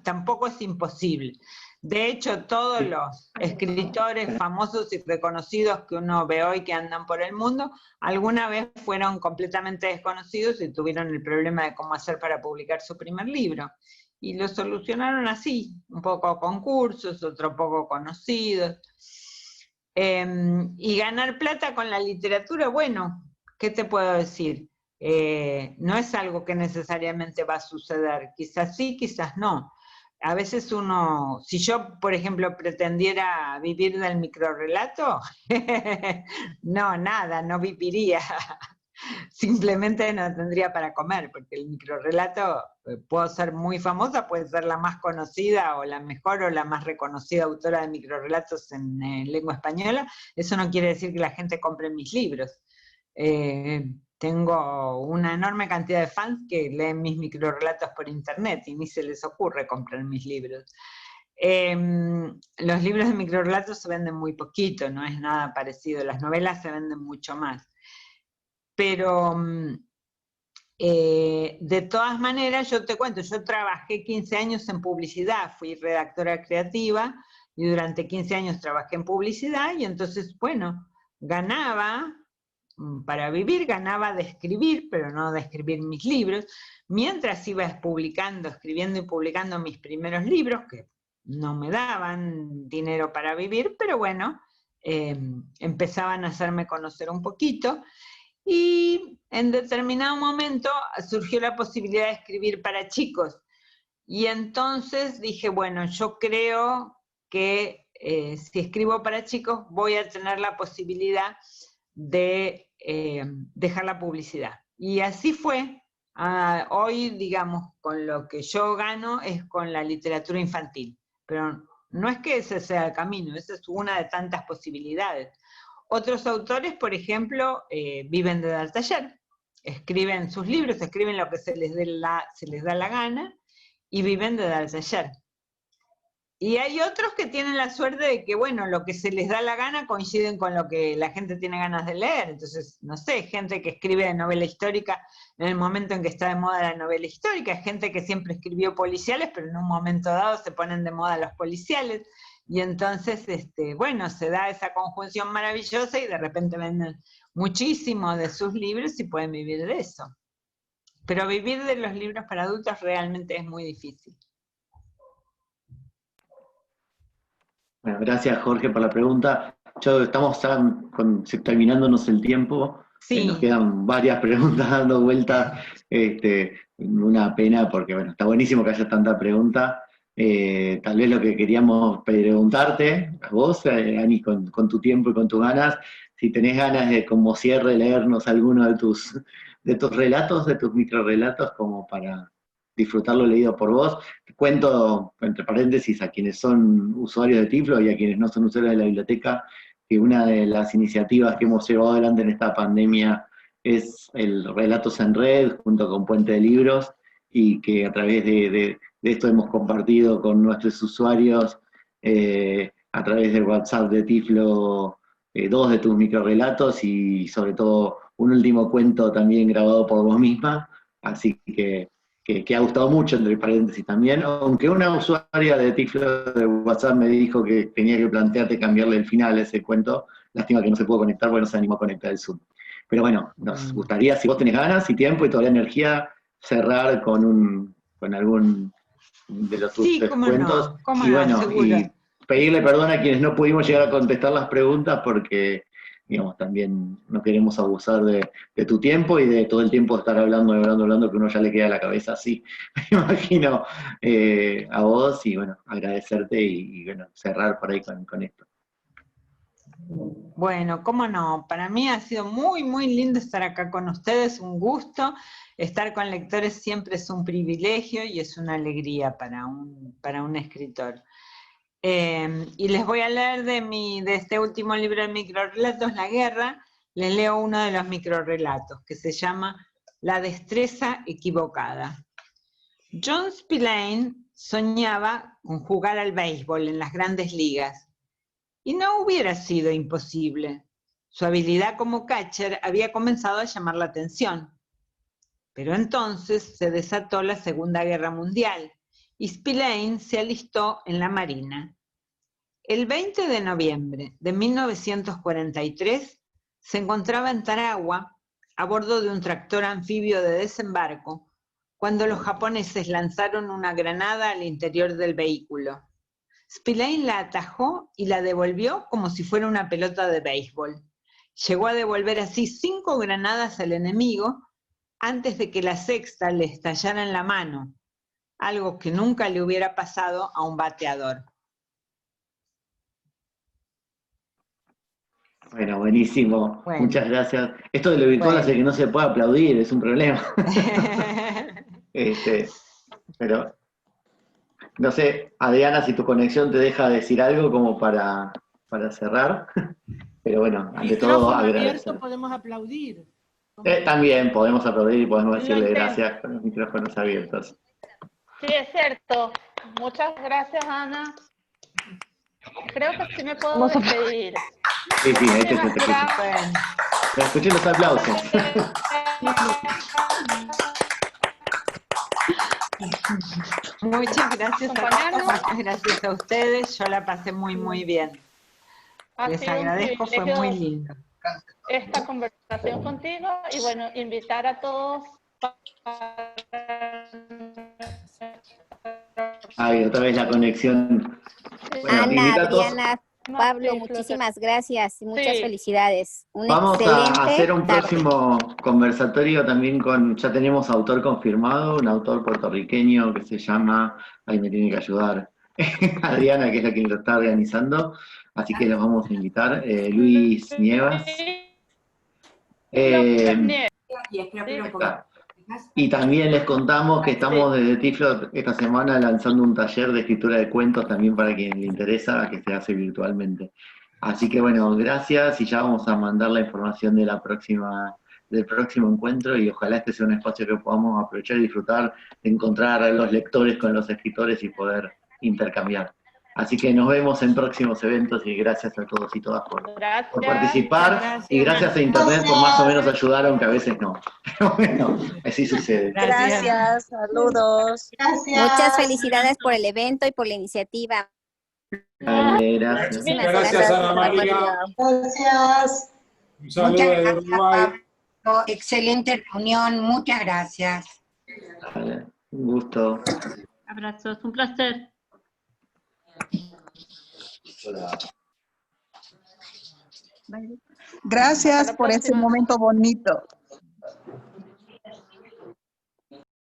tampoco es imposible. De hecho, todos los escritores famosos y reconocidos que uno ve hoy que andan por el mundo, alguna vez fueron completamente desconocidos y tuvieron el problema de cómo hacer para publicar su primer libro. Y lo solucionaron así, un poco concursos, otro poco conocidos. Y ganar plata con la literatura, bueno, ¿qué te puedo decir? No es algo que necesariamente va a suceder, quizás sí, quizás no. A veces uno, si yo, por ejemplo, pretendiera vivir del microrrelato, no, nada, no viviría. Simplemente no tendría para comer, porque el microrrelato, puedo ser muy famosa, puede ser la más conocida o la mejor o la más reconocida autora de microrrelatos en lengua española, eso no quiere decir que la gente compre mis libros. Tengo una enorme cantidad de fans que leen mis microrrelatos por internet y ni se les ocurre comprar mis libros. Los libros de microrrelatos se venden muy poquito, no es nada parecido, las novelas se venden mucho más. Pero de todas maneras, yo te cuento, yo trabajé 15 años en publicidad, fui redactora creativa y durante 15 años trabajé en publicidad y entonces, bueno, ganaba para vivir, ganaba de escribir, pero no de escribir mis libros, mientras iba escribiendo y publicando mis primeros libros, que no me daban dinero para vivir, pero bueno, empezaban a hacerme conocer un poquito. Y en determinado momento surgió la posibilidad de escribir para chicos. Y entonces dije, bueno, yo creo que si escribo para chicos voy a tener la posibilidad de dejar la publicidad. Y así fue. Hoy, digamos, con lo que yo gano es con la literatura infantil. Pero no es que ese sea el camino, esa es una de tantas posibilidades. Otros autores, por ejemplo, viven de dar taller, escriben sus libros, escriben lo que se les da la gana y viven de dar taller. Y hay otros que tienen la suerte de que, bueno, lo que se les da la gana coinciden con lo que la gente tiene ganas de leer. Entonces, no sé, gente que escribe de novela histórica en el momento en que está de moda la novela histórica, gente que siempre escribió policiales, pero en un momento dado se ponen de moda los policiales. Y entonces, bueno, se da esa conjunción maravillosa y de repente venden muchísimo de sus libros y pueden vivir de eso. Pero vivir de los libros para adultos realmente es muy difícil. Bueno, gracias Jorge por la pregunta. Estamos terminándonos el tiempo. Sí. Nos quedan varias preguntas dando vueltas. Una pena porque, bueno, está buenísimo que haya tanta pregunta. Tal vez lo que queríamos preguntarte, a vos, Ani, con tu tiempo y con tus ganas, si tenés ganas de, como cierre, leernos alguno de tus relatos, de tus microrrelatos, como para disfrutarlo leído por vos. Cuento, entre paréntesis, a quienes son usuarios de Tiflo y a quienes no son usuarios de la biblioteca, que una de las iniciativas que hemos llevado adelante en esta pandemia es el Relatos en Red, junto con Puente de Libros, y que a través de de esto hemos compartido con nuestros usuarios a través del WhatsApp de Tiflo 2 de tus microrelatos y sobre todo un último cuento también grabado por vos misma, así que ha gustado mucho, entre paréntesis también, aunque una usuaria de Tiflo de WhatsApp me dijo que tenía que plantearte cambiarle el final a ese cuento, lástima que no se pudo conectar porque no se animó a conectar el Zoom. Pero bueno, nos gustaría, si vos tenés ganas y tiempo y toda la energía, cerrar con algún de los tus cuentos. No, y bueno, seguro. y pedirle perdón a quienes no pudimos llegar a contestar las preguntas porque, digamos, también no queremos abusar de tu tiempo y de todo el tiempo estar hablando, que uno ya le queda la cabeza así. Me imagino a vos y bueno, agradecerte y bueno, cerrar por ahí con esto. Bueno, cómo no, para mí ha sido muy, muy lindo estar acá con ustedes, un gusto. Estar con lectores siempre es un privilegio y es una alegría para un escritor. Y les voy a leer de este último libro de microrelatos, La Guerra, les leo uno de los microrelatos, que se llama La destreza equivocada. John Spillane soñaba con jugar al béisbol en las grandes ligas, y no hubiera sido imposible. Su habilidad como catcher había comenzado a llamar la atención. Pero entonces se desató la Segunda Guerra Mundial y Spillane se alistó en la Marina. El 20 de noviembre de 1943 se encontraba en Tarawa, a bordo de un tractor anfibio de desembarco, cuando los japoneses lanzaron una granada al interior del vehículo. Spillane la atajó y la devolvió como si fuera una pelota de béisbol. Llegó a devolver así 5 granadas al enemigo antes de que la sexta le estallara en la mano, algo que nunca le hubiera pasado a un bateador. Bueno, buenísimo. Bueno. Muchas gracias. Esto de lo virtual hace que no se pueda aplaudir, es un problema. Pero... No sé, Adriana, si tu conexión te deja decir algo como para cerrar, pero bueno, ante todo agradecer. Podemos aplaudir. También podemos aplaudir y podemos decirle gracias con los micrófonos abiertos. Sí, es cierto. Muchas gracias, Ana. Creo que sí me puedo despedir. Sí, ahí te escucho. Pero escuché los aplausos. Muchas gracias a todos, muchas gracias a ustedes, yo la pasé muy, muy bien. Les agradezco, fue muy lindo. Esta conversación contigo y bueno, invitar a todos. Ay, otra vez la conexión. Bueno, Ana, Adriana, Pablo, muchísimas gracias y muchas felicidades. Vamos a hacer un próximo conversatorio también ya tenemos autor confirmado, un autor puertorriqueño que se llama, ahí me tiene que ayudar, Adriana, que es la que lo está organizando, así que los vamos a invitar, Luis Nievas. Y también les contamos que estamos desde Tiflo esta semana lanzando un taller de escritura de cuentos también para quien le interesa, que se hace virtualmente. Así que bueno, gracias y ya vamos a mandar la información de del próximo encuentro y ojalá este sea un espacio que podamos aprovechar y disfrutar de encontrar a los lectores con los escritores y poder intercambiar. Así que nos vemos en próximos eventos y gracias a todos y todas por participar y gracias a Internet por más o menos ayudar, aunque a veces no. Pero bueno, así sucede. Gracias, saludos. Gracias. Muchas felicidades por el evento y por la iniciativa. Gracias. Gracias, Ana María. Gracias. Un saludo de Uruguay. Excelente reunión, muchas gracias. Vale, un gusto. Abrazos, un placer. Gracias por ese momento bonito.